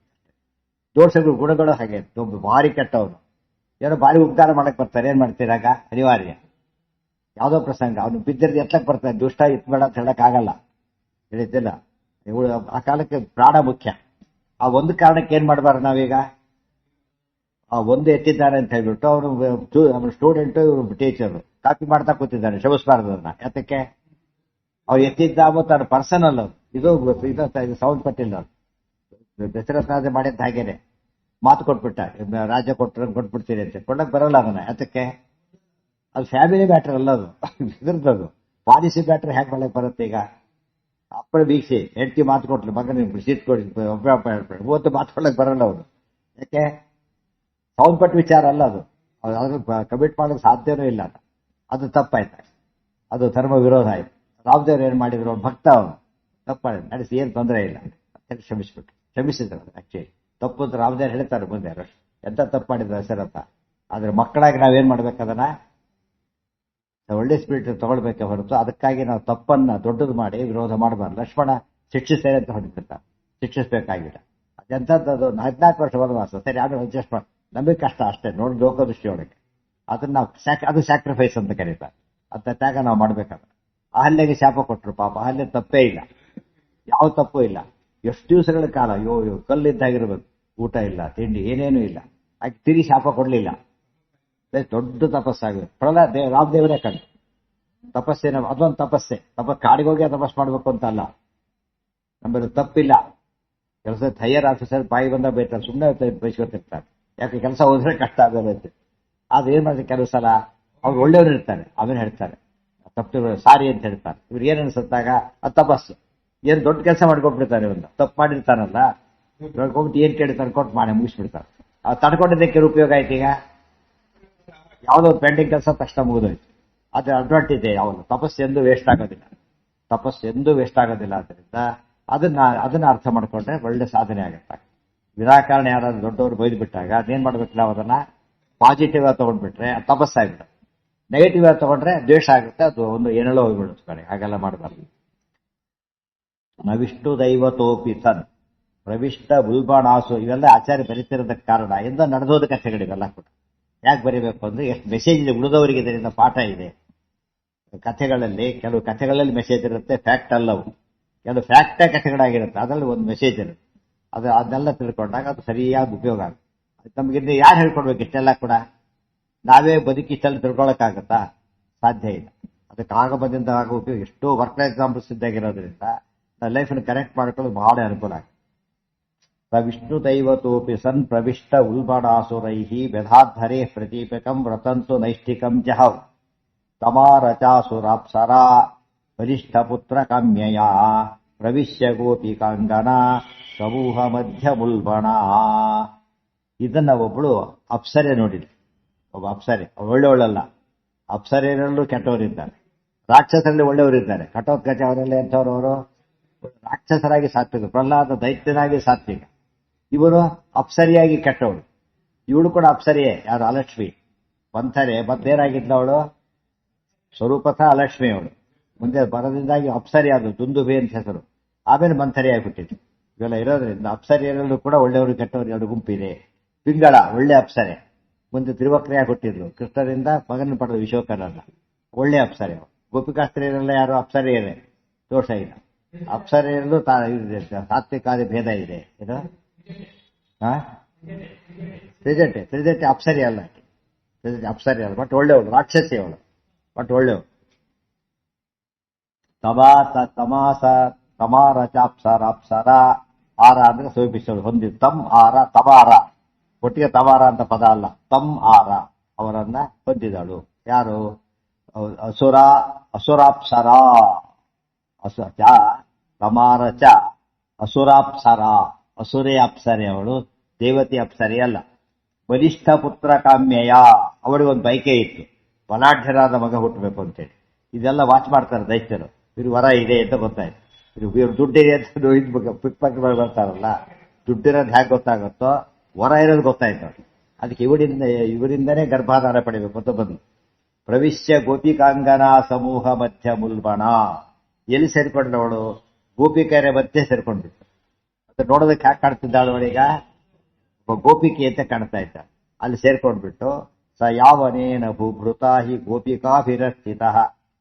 ದೋಷಗಳು ಗುಣಗಳು ಹಾಗೆ. ಒಬ್ಬ ಭಾರಿ ಕೆಟ್ಟವನು ಏನೋ ಭಾರಿ ಉಪಕಾರ ಮಾಡಕ್ ಬರ್ತಾರೆ. ಏನ್ ಮಾಡ್ತೀರಾಗ? ಅನಿವಾರ್ಯ. ಯಾವುದೋ ಪ್ರಸಂಗ ಅವನು ಬಿದ್ದಿರ್ದು ಎತ್ತಕ್ ಬರ್ತಾನೆ. ದುಷ್ಟ ಇತ್ಬೇಡ ಅಂತ ಹೇಳಕ್ ಆಗಲ್ಲ. ಹೇಳಿದ್ದಿಲ್ಲ. ಆ ಕಾಲಕ್ಕೆ ಪ್ರಾಣ ಮುಖ್ಯ. ಆ ಒಂದು ಕಾರಣಕ್ಕೆ ಏನ್ ಮಾಡಬಾರ್ದು ನಾವೀಗ? ಆ ಒಂದು ಎತ್ತಿದ್ದಾರೆ ಅಂತ ಹೇಳ್ಬಿಟ್ಟು ಅವನು ಸ್ಟೂಡೆಂಟ್ ಟೀಚರ್ ಕಾಪಿ ಮಾಡ್ತಾ ಕೂತಿದ್ದಾನೆ. ಕ್ಷಮಿಸಬಾರ್ದು ಅದನ್ನ. ಯಾತಕ್ಕೆ? ಅವ್ರು ಎತ್ತಿದ್ದ ತನ್ನ ಪರ್ಸನಲ್. ಇದು ಸೌಂಡ್ ಪಟ್ಟಿಲ್ಲ. ದಶರಥ ರಾಜ ಮಾಡಿದ್ದ ಹಾಗೇನೆ ಮಾತು ಕೊಟ್ಬಿಟ್ಟ. ರಾಜ್ಯ ಕೊಟ್ಬಿಡ್ತೀನಿ ಅಂತ ಕೊಡಕ್ ಬರಲ್ಲ ಅದನ್ನ. ಯಾತಕ್ಕೆ? ಅದು ಫ್ಯಾಮಿಲಿ ಮ್ಯಾಟರ್ ಅಲ್ಲ. ಅದು ಇದ್ರದ್ದು ಪಾಲಿಸಿ ಮ್ಯಾಟರ್ ಹ್ಯಾಕ್ ಮಾಡಕ್ ಬರುತ್ತೆ? ಈಗ ಅಪ್ಪಳ ವೀಕ್ಷಿ ಹೆಂಡತಿ ಮಾತು ಕೊಟ್ಲು, ಮಗನ ಸೀಟ್ ಕೊಡಿ, ಮೂವತ್ತು ಮಾತುಕೊಳ್ಳಕ್ ಬರಲ್ಲ ಅವರು. ಯಾಕೆ? ಸೌಂಡ್ ಪಟ್ಟು ವಿಚಾರ ಅಲ್ಲ ಅದು. ಅದ್ರ ಕಮಿಟ್ ಮಾಡೋದು ಸಾಧ್ಯನೂ ಇಲ್ಲ. ಅದು ತಪ್ಪಾಯ್ತು. ಅದು ಧರ್ಮ ವಿರೋಧ ಆಯ್ತು. ರಾಮದೇವ್ರು ಏನ್ ಮಾಡಿದ್ರು? ಭಕ್ತ ಅವನು ತಪ್ಪಾಡಿದ ನಡೆಸಿ ಏನ್ ತೊಂದರೆ ಇಲ್ಲ ಅಂತ ಕ್ಷಮಿಸ್ಬಿಟ್ಟು ಕ್ಷಮಿಸಿದ್ರು. ಆಕ್ಚುಲಿ ತಪ್ಪು ಅಂತ ರಾಮದೇವ್ರು ಹೇಳ್ತಾರೆ ಮುಂದೆ. ಎಂತ ತಪ್ಪು ಮಾಡಿದ್ರು ದಶರಥ. ಆದ್ರೆ ಮಕ್ಕಳಾಗಿ ನಾವೇನ್ ಮಾಡ್ಬೇಕದನ್ನ ಒಳ್ಳೆ ಸ್ಪಿರಿಟ್ ತಗೊಳ್ಬೇಕೆ ಹೊರತು ಅದಕ್ಕಾಗಿ ನಾವು ತಪ್ಪನ್ನ ದೊಡ್ಡದು ಮಾಡಿ ವಿರೋಧ ಮಾಡಬಾರ್ದು. ಲಕ್ಷ್ಮಣ ಶಿಕ್ಷಿಸ್ತೇನೆ ಅಂತ ಹೊರಟಿರ್ತಾರೆ. ಶಿಕ್ಷಿಸಬೇಕಾಗಿಲ್ಲ. ಅದೆಂಥದ್ದು 14 ವರ್ಷ ವನವಾಸ. ಸರಿ, ಆಮೇಲೆ ಅಡ್ಜಸ್ಟ್ ಮಾಡಿ ನಮಗೆ ಕಷ್ಟ ಅಷ್ಟೇ ನೋಡಿ ಲೋಕದೃಷ್ಟಿಯೊಳಗೆ. ಅದನ್ನ ನಾವು ಅದು ಸ್ಯಾಕ್ರಿಫೈಸ್ ಅಂತ ಕರೀತಾರೆ. ಅಂತ ತ್ಯಾಗ ನಾವು ಮಾಡ್ಬೇಕಾದ್ರೆ. ಅಹಲ್ಯೆಗೆ ಶಾಪ ಕೊಟ್ಟರು. ಪಾಪ ಅಹಲ್ಯ ತಪ್ಪೇ ಇಲ್ಲ, ಯಾವ ತಪ್ಪು ಇಲ್ಲ. ಎಷ್ಟು ದಿವಸಗಳ ಕಾಲ ಕಲ್ಲಿದ್ದಾಗಿರ್ಬೇಕು. ಊಟ ಇಲ್ಲ, ತಿಂಡಿ ಏನೇನೂ ಇಲ್ಲ. ಆಕೆ ತಿರಿ ಶಾಪ ಕೊಡ್ಲಿಲ್ಲ. ದೊಡ್ಡ ತಪಸ್ಸಾಗಿದೆ. ಪ್ರಹ್ಲಾದ ರಾಮದೇವರೇ ಕಂಡು ತಪಸ್ಸೇನ ಅದೊಂದು ತಪಸ್ಸೆ. ಕಾಡಿಗೆ ಹೋಗಿ ತಪಸ್ ಮಾಡ್ಬೇಕು ಅಂತ ಅಲ್ಲ. ನಮ್ಮದು ತಪ್ಪಿಲ್ಲ. ಕೆಲಸ ಹೈಯರ್ ಆಫೀಸರ್ ಬಾಯಿ ಬಂದ ಬೈತಾರೆ, ಸುಮ್ಮನೆ ಬಯಸ್ಕೊತಿರ್ತಾರೆ. ಯಾಕೆ ಕೆಲಸ ಹೋದ್ರೆ ಕಷ್ಟ ಆಗೋದೈತೆ. ಆದ್ರೆ ಏನ್ ಮಾಡ್ತಾರೆ ಕೆಲವು ಸಲ ಅವ್ರು ಒಳ್ಳೆಯವ್ರು ಇರ್ತಾರೆ. ಆಮೇಲೆ ಹೇಳ್ತಾರೆ ತಪ್ಪು ಸಾರಿ ಅಂತ ಹೇಳ್ತಾರೆ. ಇವ್ರು ಏನ್ ಅನ್ಸುತ್ತಾಗ ಅದು ತಪಸ್ಸು. ಏನ್ ದೊಡ್ಡ ಕೆಲಸ ಮಾಡ್ಕೊಟ್ಬಿಡ್ತಾರೆ. ಒಂದು ತಪ್ಪು ಮಾಡಿರ್ತಾನಲ್ಲ ಹೋಗ್ಬಿಟ್ಟು ಏನ್ ಕೇಳ್ತಾರೆ ಕೊಟ್ಟು ಮಾಡಿ ಮುಗಿಸ್ಬಿಡ್ತಾರೆ. ತಡ್ಕೊಂಡಿದ್ದಕ್ಕೆ ಉಪಯೋಗ ಆಯ್ತು. ಈಗ ಯಾವುದೋ ಪೆಂಡಿಂಗ್ ಕೆಲಸ ತಕ್ಷಣ ಮುಗಿದೋಯ್ತು. ಅದ್ರ ಅಡ್ವಾಂಟೇಜ್ ಅವನು ತಪಸ್ಸು ಎಂದೂ ವೇಸ್ಟ್ ಆಗೋದಿಲ್ಲ. ತಪಸ್ಸು ಎಂದೂ ವೇಸ್ಟ್ ಆಗೋದಿಲ್ಲ. ಆದ್ದರಿಂದ ಅದನ್ನ ಅರ್ಥ ಮಾಡ್ಕೊಂಡ್ರೆ ಒಳ್ಳೆ ಸಾಧನೆ ಆಗುತ್ತೆ. ವಿನಾಕಾರಣ ಯಾರಾದ್ರೂ ದೊಡ್ಡವರು ಬೈದು ಬಿಟ್ಟಾಗ ಅದೇನ್ ಮಾಡ್ಬೇಕು ನಾವು ಅದನ್ನ ಪಾಸಿಟಿವ್ ಆಗಿ ತಗೊಂಡ್ಬಿಟ್ರೆ ಅದು ತಪಸ್ಸಾಗ್ಬಿಡುತ್ತೆ. ನೆಗೆಟಿವ್ ಆಗಿ ತಗೊಂಡ್ರೆ ದ್ವೇಷ ಆಗುತ್ತೆ, ಅದು ಒಂದು ಏನೆಲ್ಲೋ ಹೋಗ್ಬಿಡುತ್ತೆ. ಹಾಗೆಲ್ಲ ಮಾಡಬಾರ್ದು. ನ ವಿಷ್ಣು ದೈವತೋಪಿ ಸನ್ ಪ್ರವಿಷ್ಟ ಬುಲ್ಬಾಣಾಸು ಇವೆಲ್ಲ ಆಚಾರ್ಯ ಬರೀತಿರೋದಕ್ಕೆ ಕಾರಣ ಎಂದು ನಡೆದೋದ ಕಥೆಗಳಿವೆಲ್ಲ ಕೂಡ. ಯಾಕೆ ಬರೀಬೇಕು ಅಂದ್ರೆ ಎಷ್ಟು ಮೆಸೇಜ್ ಇದೆ ಉಳಿದವರಿಗೆ, ಇದರಿಂದ ಪಾಠ ಇದೆ. ಕಥೆಗಳಲ್ಲಿ ಕೆಲವು ಕಥೆಗಳಲ್ಲಿ ಮೆಸೇಜ್ ಇರುತ್ತೆ, ಫ್ಯಾಕ್ಟ್ ಅಲ್ಲವು. ಕೆಲವು ಫ್ಯಾಕ್ಟೇ ಕಥೆಗಳಾಗಿರುತ್ತೆ, ಅದರಲ್ಲಿ ಒಂದು ಮೆಸೇಜ್ ಇರುತ್ತೆ. ಅದನ್ನೆಲ್ಲ ತಿಳ್ಕೊಂಡಾಗ ಅದು ಸರಿಯಾಗಿ ಉಪಯೋಗ ಆಗುತ್ತೆ. ನಮಗಿಂದ ಯಾರು ಹೇಳ್ಕೊಡ್ಬೇಕು ಇಷ್ಟೆಲ್ಲ ಕೂಡ? ನಾವೇ ಬದುಕಿ ಇಷ್ಟೆಲ್ಲ ತಿಳ್ಕೊಳಕ್ಕಾಗತ್ತಾ? ಸಾಧ್ಯ ಇಲ್ಲ. ಅದಕ್ಕೆ ಆಗ ಬಂದಿಂದ ಆಗ ಉಪಯೋಗ. ಎಷ್ಟೋ ವರ್ಕ್ ಎಕ್ಸಾಂಪಲ್ಸ್ ಇದ್ದಾಗಿರೋದ್ರಿಂದ ನಾವು ಲೈಫನ್ನು ಕರೆಕ್ಟ್ ಮಾಡ್ಕೊಳ್ಳೋದು ಬಹಳ ಅನುಕೂಲ ಆಗುತ್ತೆ. ವಿಷ್ಣು ದೈವತೋಪಿ ಸನ್ ಪ್ರವಿಷ್ಟ ಉಲ್ಬಣಾಸುರೈ ವ್ಯಧಾಧರೇ ಪ್ರದೀಪಕಂ ವ್ರತಂತು ನೈಷ್ಠಿಕಂ ಜಹೌ ತಮಾರಚಾಸುರಾಪ್ಸರಾ ಬಲಿಷ್ಠ ಪುತ್ರ ಕಾಮ್ಯಯ ಪ್ರವಿಶ್ಯ ಗೋಪಿಕಾಂಗನ ಸಮೂಹ ಮಧ್ಯ ಮುಲ್ಬಣ. ಇದನ್ನ ಒಬ್ಬಳು ಅಪ್ಸರೆ ನೋಡಿದ್ರು. ಒಬ್ಬ ಅಪ್ಸರೆ ಒಳ್ಳೆಯವಳಲ್ಲ. ಅಪ್ಸರೆಯರಲ್ಲೂ ಕೆಟ್ಟವರಿದ್ದಾರೆ, ರಾಕ್ಷಸರಲ್ಲಿ ಒಳ್ಳೆಯವರಿದ್ದಾರೆ. ಘಟೋತ್ಕಚ ಅವರೆಲ್ಲ ಎಂಥವ್ರು? ಅವರು ರಾಕ್ಷಸರಾಗಿ ಸಾತ್ವಿಕ, ಪ್ರಹ್ಲಾದ ದೈತ್ಯನಾಗಿ ಸಾತ್ವಿಕ, ಇವನು ಅಪ್ಸರಿಯಾಗಿ ಕೆಟ್ಟವಳು. ಇವಳು ಕೂಡ ಅಪ್ಸರಿಯೇ. ಯಾರು? ಅಲಕ್ಷ್ಮಿ. ಮಂಥರೆ ಮತ್ತೇನಾಗಿದ್ಲು ಅವಳು? ಸ್ವರೂಪತಃ ಅಲಕ್ಷ್ಮಿ ಅವಳು. ಮುಂದೆ ಬರದಿಂದಾಗಿ ಅಪ್ಸರಿ ಆದಳು, ದುಂದುಬೆ ಅಂತ ಹೆಸರು. ಆಮೇಲೆ ಮಂಥರಿಯಾಗಿ ಹುಟ್ಟಿದ್ರು. ಇವೆಲ್ಲ ಇರೋದ್ರಿಂದ ಅಪ್ಸರಿಯರಲ್ಲೂ ಕೂಡ ಒಳ್ಳೆಯವರು ಕೆಟ್ಟವರು ಎರಡು ಗುಂಪಿದೆ. ಪಿಂಗಳ ಒಳ್ಳೆ ಅಪ್ಸರೆ, ಮುಂದೆ ತ್ರಿವಕ್ರೆಯಾಗಿ ಹುಟ್ಟಿದ್ಲು. ಕೃಷ್ಣರಿಂದ ಮಗನ ಪಡೆದ ವಿಶೋಕನಲ್ಲ, ಒಳ್ಳೆ ಅಪ್ಸರೆ. ಗೋಪಿಕಾಸ್ತ್ರೀಯರೆಲ್ಲ ಯಾರು? ಅಪ್ಸರೆಯರೇ. ದೋಷ ಇಲ್ಲ. ಅಪ್ಸರೆಯರಲ್ಲೂ ಸಾತ್ವಿಕಾದಿ ಭೇದ ಇದೆ. ಏನು? ತ್ರಿಜಟೆ ಅಪ್ಸರಿ ಅಲ್ಲ, ಅಪ್ಸರಿ ಅಲ್ಲ, ಬಟ್ ಒಳ್ಳೆಯವಳು, ರಾಕ್ಷಸಿ ಅವಳು, ಬಟ್ ಒಳ್ಳೆಯವಳು. ತಮಾರಚಾಪ್ಸರ ಆರ ಅಂದ್ರೆ ಸೋಪಿಸೋಳು ಹೊಂದಿದ್ದು. ತಮ್ ಆರ ತಮಾರ, ಒಟ್ಟಿಗೆ ತಮಾರ ಅಂತ ಪದ ಅಲ್ಲ, ತಮ್ ಆರ ಅವರನ್ನ ಹೊಂದಿದಳು. ಯಾರು? ಅಸುರಾಪ್ಸರ. ತಮಾರಚ ಅಸುರಾಪ್ಸರ, ಅಸುರೇ ಅಪ್ಸರೆ ಅವಳು, ದೇವತಿ ಅಪ್ಸರೆ ಅಲ್ಲ. ಬಲಿಷ್ಠ ಪುತ್ರ ಕಾಮ್ಯಯ, ಅವಳಿಗೊಂದು ಬೈಕೆ ಇತ್ತು, ಬಲಾಢ್ಯರಾದ ಮಗ ಹುಟ್ಟಬೇಕು ಅಂತೇಳಿ. ಇದೆಲ್ಲ ವಾಚ್ ಮಾಡ್ತಾರೆ ದೈತ್ಯರು. ಇವ್ರು ವರ ಇದೆ ಅಂತ ಗೊತ್ತಾಯ್ತು, ಇವ್ರು ದುಡ್ಡಿದೆ ಅಂತ ಪಿಕ್ ಪಾಕೆಟ್ ಬರ್ತಾರಲ್ಲ, ದುಡ್ಡಿರೋದು ಹೇಗೆ ಗೊತ್ತಾಗುತ್ತೋ ವರ ಇರೋದು ಗೊತ್ತಾಯ್ತು ಅವ್ರು. ಅದಕ್ಕೆ ಇವರಿಂದನೇ ಗರ್ಭಾಧಾರ ಪಡಿಬೇಕು ಅಂತ ಬಂದು. ಪ್ರವಿಶ್ಯ ಗೋಪಿಕಾಂಗನ ಸಮೂಹ ಮಧ್ಯ ಮುಲ್ಬಣ. ಎಲ್ಲಿ ಸೇರ್ಕೊಂಡವಳು? ಗೋಪಿಕೆಯರ ಮಧ್ಯೆ ಸೇರ್ಕೊಂಡ್ಬಿಟ್ಟು. ಅದು ನೋಡೋದಕ್ಕೆ ಯಾಕೆ ಕಾಣ್ತಿದ್ದಾಳು ಅವಳೀಗ? ಗೋಪಿಕೆ ಅಂತ ಕಾಣ್ತಾ ಇದ್ದ. ಅಲ್ಲಿ ಸೇರ್ಕೊಂಡ್ಬಿಟ್ಟು ಸ ಯಾವನೇನ ಭೂಭೃತ ಹಿ ಗೋಪಿಕಾಭಿರಸ್ಥಿತ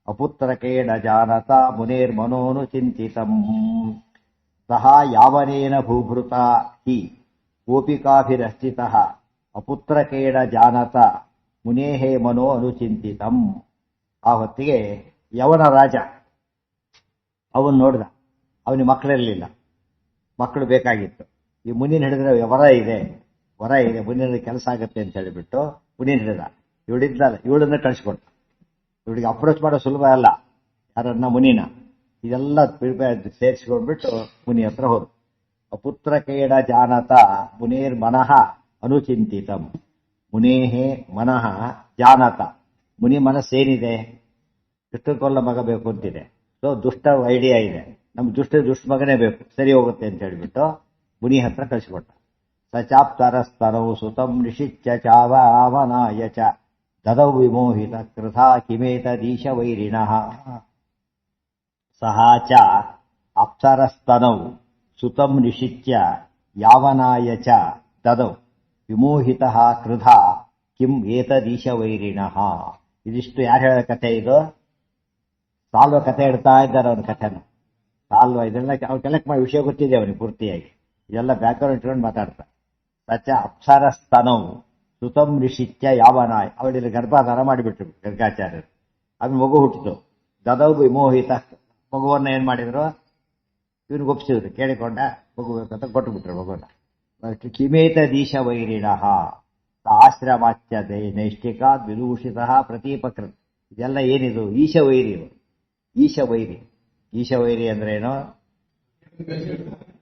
ಅಪುತ್ರಕೇಣ ಜಾನತ ಮುನೇರ್ಮನೋನು ಚಿಂತಿತಂ. ಸಹ ಯಾವನೇನ ಭೂಭೃತ ಹಿ ಗೋಪಿಕಾಭಿರಸ್ಥಿತ ಅಪುತ್ರಕೇಣ ಜಾನತ ಮುನೇಹೇ ಮನೋ ಅನುಚಿಂತಿತಂ. ಆ ಹೊತ್ತಿಗೆ ಯವನ ರಾಜ ಅವನು ನೋಡ್ದ, ಅವನಿಗೆ ಮಕ್ಕಳಿರಲಿಲ್ಲ, ಮಕ್ಕಳು ಬೇಕಾಗಿತ್ತು. ಈ ಮುನಿನ ಹಿಡಿದ್ರೆ ವರ ಇದೆ ಮುನಿನ ಕೆಲಸ ಆಗುತ್ತೆ ಅಂತ ಹೇಳಿಬಿಟ್ಟು ಮುನಿನ ಹಿಡಿದ. ಇವಳಿದ್ದಲ್ಲ, ಇವಳನ್ನ ಕಳಿಸ್ಕೊಟ್ಟ. ಇವಳಿಗೆ ಅಪ್ರೋಚ್ ಮಾಡೋ ಸುಲಭ ಅಲ್ಲ, ಯಾರನ್ನ? ಮುನಿನ. ಇದೆಲ್ಲ ಸೇರಿಸ್ಕೊಂಡ್ಬಿಟ್ಟು ಮುನಿ ಹತ್ರ ಹೋದ್ರು. ಅಪುತ್ರಕೇಡ ಜಾನತ ಮುನೇರ್ ಮನಃ ಅನುಚಿಂತಿತಂ. ಮುನೇಹೇ ಮನಃ ಜಾನತ, ಮುನಿ ಮನಸ್ಸೇನಿದೆ? ಕೃಷ್ಣಕೊಲ್ಲ ಮಗ ಬೇಕು ಅಂತಿದೆ. ಸೊ ದುಷ್ಟ ಐಡಿಯಾ ಇದೆ, ನಮ್ ದುಷ್ಟ ಮಗನೇ ಬೇಕು, ಸರಿ ಹೋಗುತ್ತೆ ಅಂತ ಹೇಳಿಬಿಟ್ಟು ಮುನಿ ಹತ್ರ ಕಳಿಸಿಕೊಟ್ಟ. ಸಚಾಪ್ತರಸ್ತನೌ ಸುತಂ ನಿಶಿಚ್ಯ ಚಾವನಾಯ ಚ ದದೌ ವಿಮೋಹಿತ ಕೃಥಾ ಕಿಮೇತದೀಶ ವೈರಿಣಃ. ಸಹ ಚ ಅಪ್ಸರಸ್ತನೌ ಸುತಂ ನಿಶಿಚ್ಯ ಯಾವನಾಯ ಚ ದದೌ ವಿಮೋಹಿತ ಕೃಧಾ ಕಿಂ ಏತದೀಶ ವೈರಿಣಃ. ಇದಿಷ್ಟು ಯಾರು ಹೇಳೋ ಕಥೆ? ಇದು ಸಾಲ್ವ ಕಥೆ ಹೇಳ್ತಾ ಇದ್ದಾರೆ. ಅವನ ಕಥೆನ ಸಾಲ್ವ ಇದೆಲ್ಲ ಅವ್ರು ಕಲೆಕ್ಟ್ ಮಾಡಿ ವಿಷಯ ಗೊತ್ತಿದೆ ಅವನಿಗೆ ಪೂರ್ತಿಯಾಗಿ. ಇದೆಲ್ಲ ಬ್ಯಾಕ್ಗ್ರೌಂಡ್ ಇಟ್ಕೊಂಡು ಮಾತಾಡ್ತಾರೆ. ಸಚ ಅಪ್ಸರಸ್ತನೌ ಸುತಂ ಋಷಿತ್ಯ ಯಾವನಾಯ್, ಅವಳಿಗೆ ಗರ್ಭಾಧಾರ ಮಾಡಿಬಿಟ್ರು ಗರ್ಗಾಚಾರ್ಯರು. ಅದು ಮಗು ಹುಟ್ಟಿತು. ದದೌ ವಿಮೋಹಿತ, ಮಗುವನ್ನ ಏನ್ ಮಾಡಿದ್ರು? ಇವನಿಗೆ ಒಪ್ಪಿಸಿದ್ರು, ಕೇಳಿಕೊಂಡ ಮಗು ಬೇಕಂತ ಕೊಟ್ಟುಬಿಟ್ರು ಮಗುವನ್ನ. ಕಿಮೇತ ದೀಶ ವೈರಿಣಃ ಆಶ್ರಮಾಚ್ಯ ನೈಷ್ಠಿಕ ವಿದೂಷಿತ ಪ್ರತೀಪಕೃತ್. ಇದೆಲ್ಲ ಏನಿದು? ಈಶವೈರಿ. ಈಶವೈರಿ ಅಂದ್ರೆ ಏನು?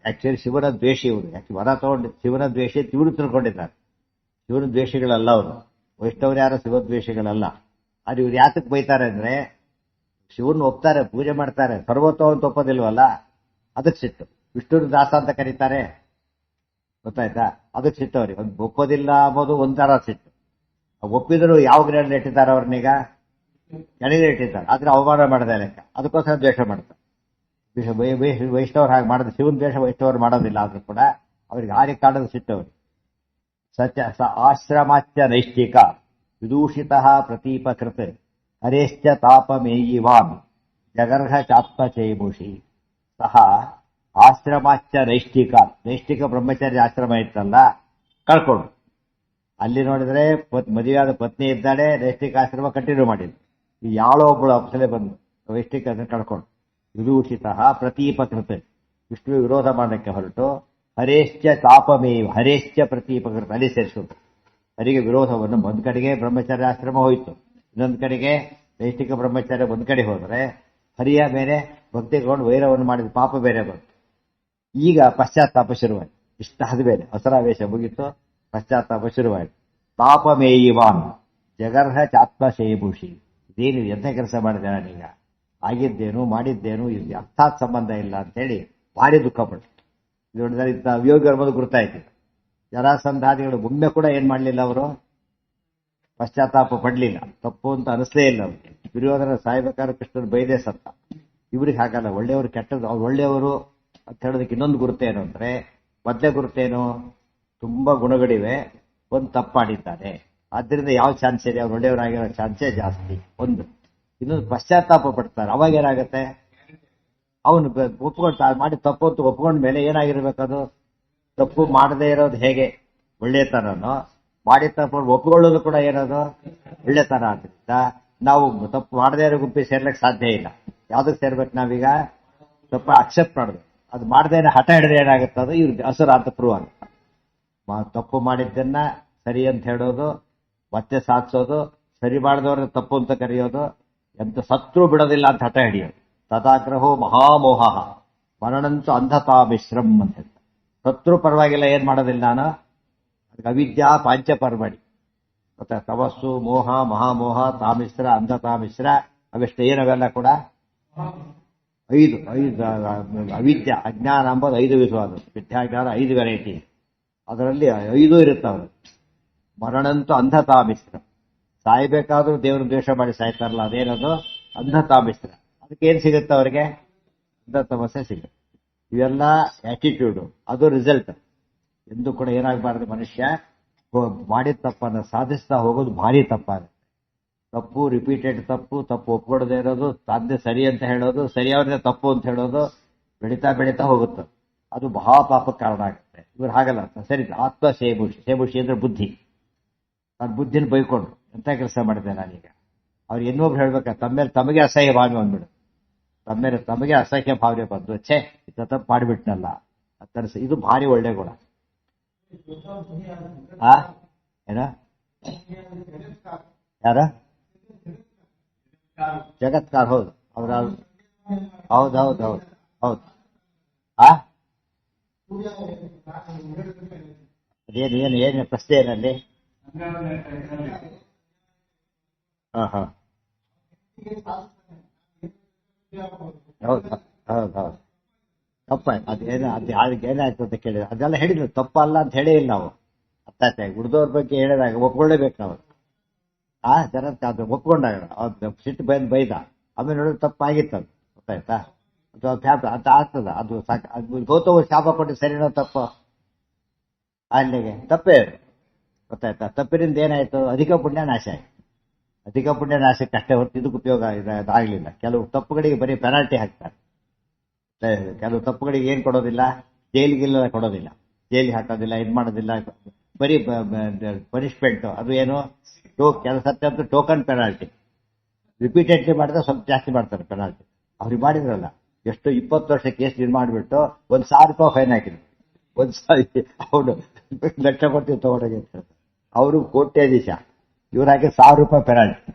ಆಕ್ಚುಲಿ ಶಿವನ ದ್ವೇಷಿ ಇವರು. ವರ ತಗೊಂಡು ಶಿವನ ದ್ವೇಷಿ ಇವರು ತಿಳ್ಕೊಂಡಿದ್ದಾರೆ. ಶಿವನ ದ್ವೇಷಿಗಳಲ್ಲ ಅವರು. ವೈಷ್ಣವರು ಯಾರು ಶಿವದ್ವೇಷಿಗಳಲ್ಲ. ಅದು ಇವ್ರು ಯಾತಕ್ಕೆ ಬೈತಾರೆ ಅಂದ್ರೆ ಶಿವನ್ ಒಪ್ತಾರೆ, ಪೂಜೆ ಮಾಡ್ತಾರೆ, ಸರ್ವೋತ್ತಮ ಅಂತ ಒಪ್ಪೋದಿಲ್ವಲ್ಲ, ಅದಕ್ಕೆ ಸಿಟ್ಟು. ವಿಷ್ಣುನ ದಾಸ ಅಂತ ಕರೀತಾರೆ, ಗೊತ್ತಾಯ್ತಾ, ಅದಕ್ಕೆ ಸಿಟ್ಟು ಅವ್ರಿಗೆ. ಒಂದು ಒಪ್ಪೋದಿಲ್ಲ ಅಂಬೋದು ಒಂಥರ ಸಿಟ್ಟು. ಒಪ್ಪಿದ್ರು ಯಾವ ಗ್ರೇಡ್ ಇಟ್ಟಿದ್ದಾರೆ ಅವ್ರನ್ನೀಗ, ಕೆಳಗೆ ಇಟ್ಟಿದ್ದಾರೆ. ಆದ್ರೆ ಅವಮಾನ ಮಾಡದೆ ಲೆಕ್ಕ, ಅದಕ್ಕೋಸ್ಕರ ದ್ವೇಷ ಮಾಡ್ತಾರೆ. ವೈಷ್ಣವರು ಹಾಗೆ ಮಾಡೋದು, ಶಿವನ್ ದ್ವೇಷ ವೈಷ್ಣವರು ಮಾಡೋದಿಲ್ಲ. ಆದ್ರೂ ಕೂಡ ಅವ್ರಿಗೆ ಹಾಗೆ ಕಾಣೋದು ಸಿಟ್ಟವ್ರು. ಸತ್ಯ ಸ ಆಶ್ರಮಾಚ್ಯ ನೈಷ್ಠಿಕ ವಿದೂಷಿತ ಪ್ರತೀಪಕೃತ್ ಹರೇಶ್ಚ ತಾಪಮೇಯಿವಾನ್ ಜಗರ್ಹ ಚಾತ್ಮ ಚೈಮುಷಿ. ಸಹ ಆಶ್ರಮಾಚ್ಯ ನೈಷ್ಠಿಕ, ನೈಷ್ಠಿಕ ಬ್ರಹ್ಮಚಾರ್ಯ ಆಶ್ರಮ ಇತ್ತಲ್ಲ ಕಳ್ಕೊಂಡು, ಅಲ್ಲಿ ನೋಡಿದ್ರೆ ಮದುವೆಯಾದ ಪತ್ನಿ ಇದ್ದಾಳೆ, ನೈಷ್ಠಿಕ ಆಶ್ರಮ ಕಂಟಿನ್ಯೂ ಮಾಡಿದ್ರು. ಯಾಳೋ ಒಬ್ಬಳು ಅಪ್ಸಲೆ ಬಂದು ನೈಷ್ಠಿಕ ಕಳ್ಕೊಂಡು ವಿದೂಷಿತ ಪ್ರತೀಪಕೃತ್, ವಿಷ್ಣು ವಿರೋಧ ಮಾಡಲಿಕ್ಕೆ ಹೊರಟು ಹರೇಶ್ಚ ತಾಪಮೇವ, ಹರೇಶ್ಚ ಪ್ರತೀಪಕೃತ್, ಅಲ್ಲಿ ಸೇರಿಸೋದು. ಹರಿಗೆ ವಿರೋಧವನ್ನು ಒಂದ್ ಕಡೆಗೆ ಬ್ರಹ್ಮಚಾರ್ಯ ಆಶ್ರಮ ಹೋಯಿತು, ಇನ್ನೊಂದು ಕಡೆಗೆ ನೈಷ್ಠಿಕ ಬ್ರಹ್ಮಚಾರ್ಯ ಒಂದ್ ಕಡೆ ಹೋದರೆ ಹರಿಯ ಮೇಲೆ ಭಕ್ತಿಗೊಂಡು ವೈರವನ್ನು ಮಾಡಿದ ಪಾಪ ಬೇರೆ ಬಂತು. ಈಗ ಪಶ್ಚಾತ್ತಾಪ ಶುರುವಾಯಿತು. ಇಷ್ಟಾದ ಮೇಲೆ ಹಸರಾವೇಶ ಮುಗಿತು, ಪಶ್ಚಾತ್ತಾಪ ಶುರುವಾಯಿತು. ತಾಪಮೇಯಿವಾನ್ ಜಗರ್ಹ ಚಾತ್ಮ ಶೇಭೂಷಿ. ಇದೇನು ಎಂಥ ಕೆಲಸ ಮಾಡಿದೆ ನಾನೀಗ, ಆಗಿದ್ದೇನು ಮಾಡಿದ್ದೇನು, ಇದು ಅರ್ಥಾತ್ ಸಂಬಂಧ ಇಲ್ಲ ಅಂತೇಳಿ ಭಾರಿ ದುಃಖ ಪಟ್ಟು. ನೋಡಿದ್ರೆ ಇಂಥ ಅವಿಯೋಗ್ಯರ ಮೊದಲು ಗುರುತಾಯ್ತು. ಜರಾಸಂಧಾದಿಗಳು ಒಮ್ಮೆ ಕೂಡ ಏನ್ ಮಾಡಲಿಲ್ಲ, ಅವರು ಪಶ್ಚಾತ್ತಾಪ ಪಡ್ಲಿಲ್ಲ, ತಪ್ಪು ಅಂತ ಅನಿಸ್ಲೇ ಇಲ್ಲ ಅವ್ರಿಗೆ. ದುರ್ಯೋಧನ ಸಾಯ್ಬೇಕಾದ್ರೆ ಕೃಷ್ಣನ್ ಬೈದೇ ಸತ್ತ. ಇವ್ರಿಗೆ ಹಾಗಲ್ಲ, ಒಳ್ಳೆಯವರು ಕೆಟ್ಟದ್ದು. ಅವ್ರು ಒಳ್ಳೆಯವರು ಅಂತ ಹೇಳೋದಕ್ಕೆ ಇನ್ನೊಂದು ಗುರುತೇನು ಅಂದ್ರೆ, ಮೊದಲೇ ಗುರುತೇನು, ತುಂಬಾ ಗುಣಗಳಿವೆ, ಒಂದು ತಪ್ಪು ಮಾಡಿದ್ದಾರೆ, ಆದ್ರಿಂದ ಯಾವ ಚಾನ್ಸ್ ಇದೆ, ಅವ್ರು ಒಳ್ಳೆಯವರಾಗಿರೋ ಚಾನ್ಸೇ ಜಾಸ್ತಿ. ಒಂದು. ಇನ್ನೊಂದು ಪಶ್ಚಾತ್ತಾಪ ಪಡ್ತಾರೆ, ಅವಾಗ ಏನಾಗುತ್ತೆ, ಅವನು ಒಪ್ಕೊಳ್ತಾ ಮಾಡಿ ತಪ್ಪು ಅಂತ ಒಪ್ಕೊಂಡ ಮೇಲೆ ಏನಾಗಿರ್ಬೇಕದು, ತಪ್ಪು ಮಾಡದೇ ಇರೋದು ಹೇಗೆ ಒಳ್ಳೆತನನೋ, ಮಾಡಿ ತಪ್ಪು ಒಪ್ಕೊಳ್ಳೋದು ಕೂಡ ಏನದು ಒಳ್ಳೆತನ. ಆದ್ರಿಂದ ನಾವು ತಪ್ಪು ಮಾಡದೇ ಇರೋ ಗುಂಪಿಗೆ ಸೇರ್ಲಿಕ್ಕೆ ಸಾಧ್ಯ ಇಲ್ಲ. ಯಾವ್ದಕ್ಕೆ ಸೇರ್ಬೇಕು ನಾವೀಗ, ತಪ್ಪು ಅಕ್ಸೆಪ್ಟ್ ಮಾಡಬೇಕು. ಅದು ಮಾಡದೇನೆ ಹಠ ಹಿಡಿದ್ರೆ ಏನಾಗುತ್ತೆ, ಅದು ಇವ್ರಿಗೆ ಹಸುರ ಅಂತ ಪ್ರೂವ್ ಆಗುತ್ತೆ. ತಪ್ಪು ಮಾಡಿದ್ದನ್ನ ಸರಿ ಅಂತ ಹೇಳೋದು, ಮತ್ತೆ ಸಾಧಿಸೋದು, ಸರಿ ಮಾಡಿದವ್ರನ್ನ ತಪ್ಪು ಅಂತ ಕರೆಯೋದು, ಎಂತ ಸತ್ರು ಬಿಡೋದಿಲ್ಲ ಅಂತ ಹಠ ಹಿಡಿಯೋದು. ತದಾಗ್ರಹೋ ಮಹಾಮೋಹ ಮರಣಂತೂ ಅಂಧತಾ ಮಿಶ್ರಂ ಅಂತ ಹೇಳ್ತಾರೆ. ಸತ್ರು ಪರವಾಗಿಲ್ಲ, ಏನ್ ಮಾಡೋದಿಲ್ಲ ನಾನು, ಅವಿದ್ಯಾ ಪಾಂಚಪರ್ಮಣಿ ಮತ್ತೆ ತಪಸ್ಸು, ಮೋಹ, ಮಹಾಮೋಹ, ತಾಮಿಶ್ರ, ಅಂಧತಾಮಿಶ್ರ, ಅವೆಷ್ಟು ಏನವೆಲ್ಲ ಕೂಡ ಐದು ಅವಿದ್ಯ ಅಜ್ಞಾನ ಎಂಬುದು 5 ವಿಧವಾದ, ವಿದ್ಯಾಜ್ಞಾನ 5 ವೆರೈಟಿ, ಅದರಲ್ಲಿ 5 ಇರುತ್ತವರು. ಮರಣಂತೂ ಅಂಧತಾಮಿಶ್ರ, ಸಾಯ್ಬೇಕಾದ್ರೂ ದೇವರು ದ್ವೇಷ ಮಾಡಿ ಸಾಯ್ತಾರಲ್ಲ, ಅದೇನದು ಅಂಧತಾಮಿಶ್ರ. ಅದಕ್ಕೆ ಏನ್ ಸಿಗುತ್ತೆ ಅವರಿಗೆ, ಅಂಧ ಸಮಸ್ಯೆ ಸಿಗುತ್ತೆ. ಇವೆಲ್ಲ ಆಟಿಟ್ಯೂಡು, ಅದು ರಿಸಲ್ಟ್. ಎಂದು ಕೂಡ ಏನಾಗಬಾರದು, ಮನುಷ್ಯ ಮಾಡಿದ ತಪ್ಪನ್ನು ಸಾಧಿಸ್ತಾ ಹೋಗೋದು ಭಾರಿ ತಪ್ಪಾಗುತ್ತೆ. ತಪ್ಪು ರಿಪೀಟೆಡ್ ತಪ್ಪು, ತಪ್ಪು ಒಪ್ಕೊಡದೇ ಇರೋದು, ತಂದೆ ಸರಿ ಅಂತ ಹೇಳೋದು, ಸರಿಯಾದ ತಪ್ಪು ಅಂತ ಹೇಳೋದು, ಬೆಳೀತಾ ಬೆಳೀತಾ ಹೋಗುತ್ತೆ. ಅದು ಮಹಾ ಪಾಪಕ್ಕೆ ಕಾರಣ ಆಗುತ್ತೆ. ಇವ್ರು ಹಾಗಲ್ಲ, ಸರಿ ಆತ್ಮ ಶೇಭೂಷಿ. ಶೇಭೂಷಿ ಅಂದ್ರೆ ಬುದ್ಧಿ. ನಾನು ಬುದ್ಧಿನ ಬೈಕೊಂಡು ಎಂತ ಕೆಲಸ ಮಾಡಿದೆ ನಾನೀಗ. ಅವ್ರು ಇನ್ನೊಬ್ರು ಹೇಳ್ಬೇಕ, ತಮ್ಮೇಲೆ ತಮಗೆ ಅಸಹ್ಯ ಭಾವನೆ ಬಂದ್ಬಿಡು, ತಮ್ಮೇಲೆ ತಮಗೆ ಅಸಹ್ಯ ಭಾವನೆ ಬಂದು ಛೇ ಇಂಥ ತಪ್ಪು ಮಾಡಿಬಿಟ್ನಲ್ಲ ಅಂತ. ಇದು ಭಾರಿ ಒಳ್ಳೆ ಗುಣ. ಏನ ಯಾರ ಜಗತ್ಕಾರ್, ಹೌದು ಅವ್ರ, ಹೌದೌದೌದು ಹೌದು. ಅದೇನು ಏನು ಏನು ಪ್ರಶ್ನೆ ಏನಲ್ಲಿ? ಹಾ ಹಾ ಹೌದು ಹೌದು ಹೌದು ತಪ್ಪಾಯ್ತು. ಅದೇನು ಅದಕ್ಕೆ ಏನಾಯ್ತು ಅಂತ ಕೇಳಿದ್ರೆ ಅದೆಲ್ಲ ಹೇಳಿದ್ರು, ತಪ್ಪಲ್ಲ ಅಂತ ಹೇಳೇ ಇಲ್ಲ ನಾವು. ಅರ್ಥ ಉಳಿದವ್ರ ಬಗ್ಗೆ ಹೇಳಿದಾಗ ಒಪ್ಕೊಳ್ಳೇಬೇಕು ನಾವು. ಜನ ಅದು ಒಪ್ಕೊಂಡಾಗ ಅವ್ರು ಸಿಟ್ಟು ಬೈದ, ಆಮೇಲೆ ನೋಡಿದ್ರೆ ತಪ್ಪಾಗಿತ್ತು, ಅದು ಗೊತ್ತಾಯ್ತಾ. ಅದು ಆಗ್ತದ, ಅದು ಸಾಕು. ಅದು ಗೌತಮ ಶಾಪ ಕೊಟ್ಟು ಸರಿನೋ ತಪ್ಪು, ಅಲ್ಲಿಗೆ ತಪ್ಪೇ ಗೊತ್ತಾಯ್ತಾ. ತಪ್ಪಿನಿಂದ ಏನಾಯ್ತು, ಅಧಿಕ ಪುಣ್ಯ ನಾಶ ಆಯ್ತು. ಅಧಿಕ ಪುಣ್ಯ ನಾಶಕ್ಕೆ ಅಷ್ಟೇ ಹೊರತು ಇದಕ್ಕೆ ಉಪಯೋಗ ಆಗಲಿಲ್ಲ. ಕೆಲವು ತಪ್ಪುಗಳಿಗೆ ಬರೀ ಪೆನಾಲ್ಟಿ ಹಾಕ್ತಾರೆ. ಕೆಲವು ತಪ್ಪುಗಳಿಗೆ ಏನ್ ಕೊಡೋದಿಲ್ಲ, ಜೈಲಿಗೆಲ್ಲ ಕೊಡೋದಿಲ್ಲ, ಜೈಲಿಗೆ ಹಾಕೋದಿಲ್ಲ, ಇದು ಮಾಡೋದಿಲ್ಲ, ಬರೀ ಪನಿಷ್ಮೆಂಟ್. ಅದು ಏನು, ಕೆಲಸ ಅಂತೂ ಟೋಕನ್ ಪೆನಾಲ್ಟಿ. ರಿಪೀಟೆಡ್ಲಿ ಮಾಡಿದ್ರೆ ಸ್ವಲ್ಪ ಜಾಸ್ತಿ ಮಾಡ್ತಾರೆ ಪೆನಾಲ್ಟಿ. ಅವ್ರಿಗೆ ಮಾಡಿದ್ರಲ್ಲ, ಎಷ್ಟು 20 ವರ್ಷ ಕೇಸ್ ಇದು ಮಾಡಿಬಿಟ್ಟು ₹1,000 ಫೈನ್ ಹಾಕಿದ್ರು. 1,000 ಅವನು ಲಕ್ಷ ಕೊಡ್ತೀವಿ ತಗೊಂಡೋಗಿ ಅಂತ ಹೇಳ್ತಾರೆ. ಅವರು ಕೋಟ್ಯಾಧೀಶ, ಇವ್ರು ಹಾಕಿ ₹1,000 ಪೆನಾಲ್ಟಿ.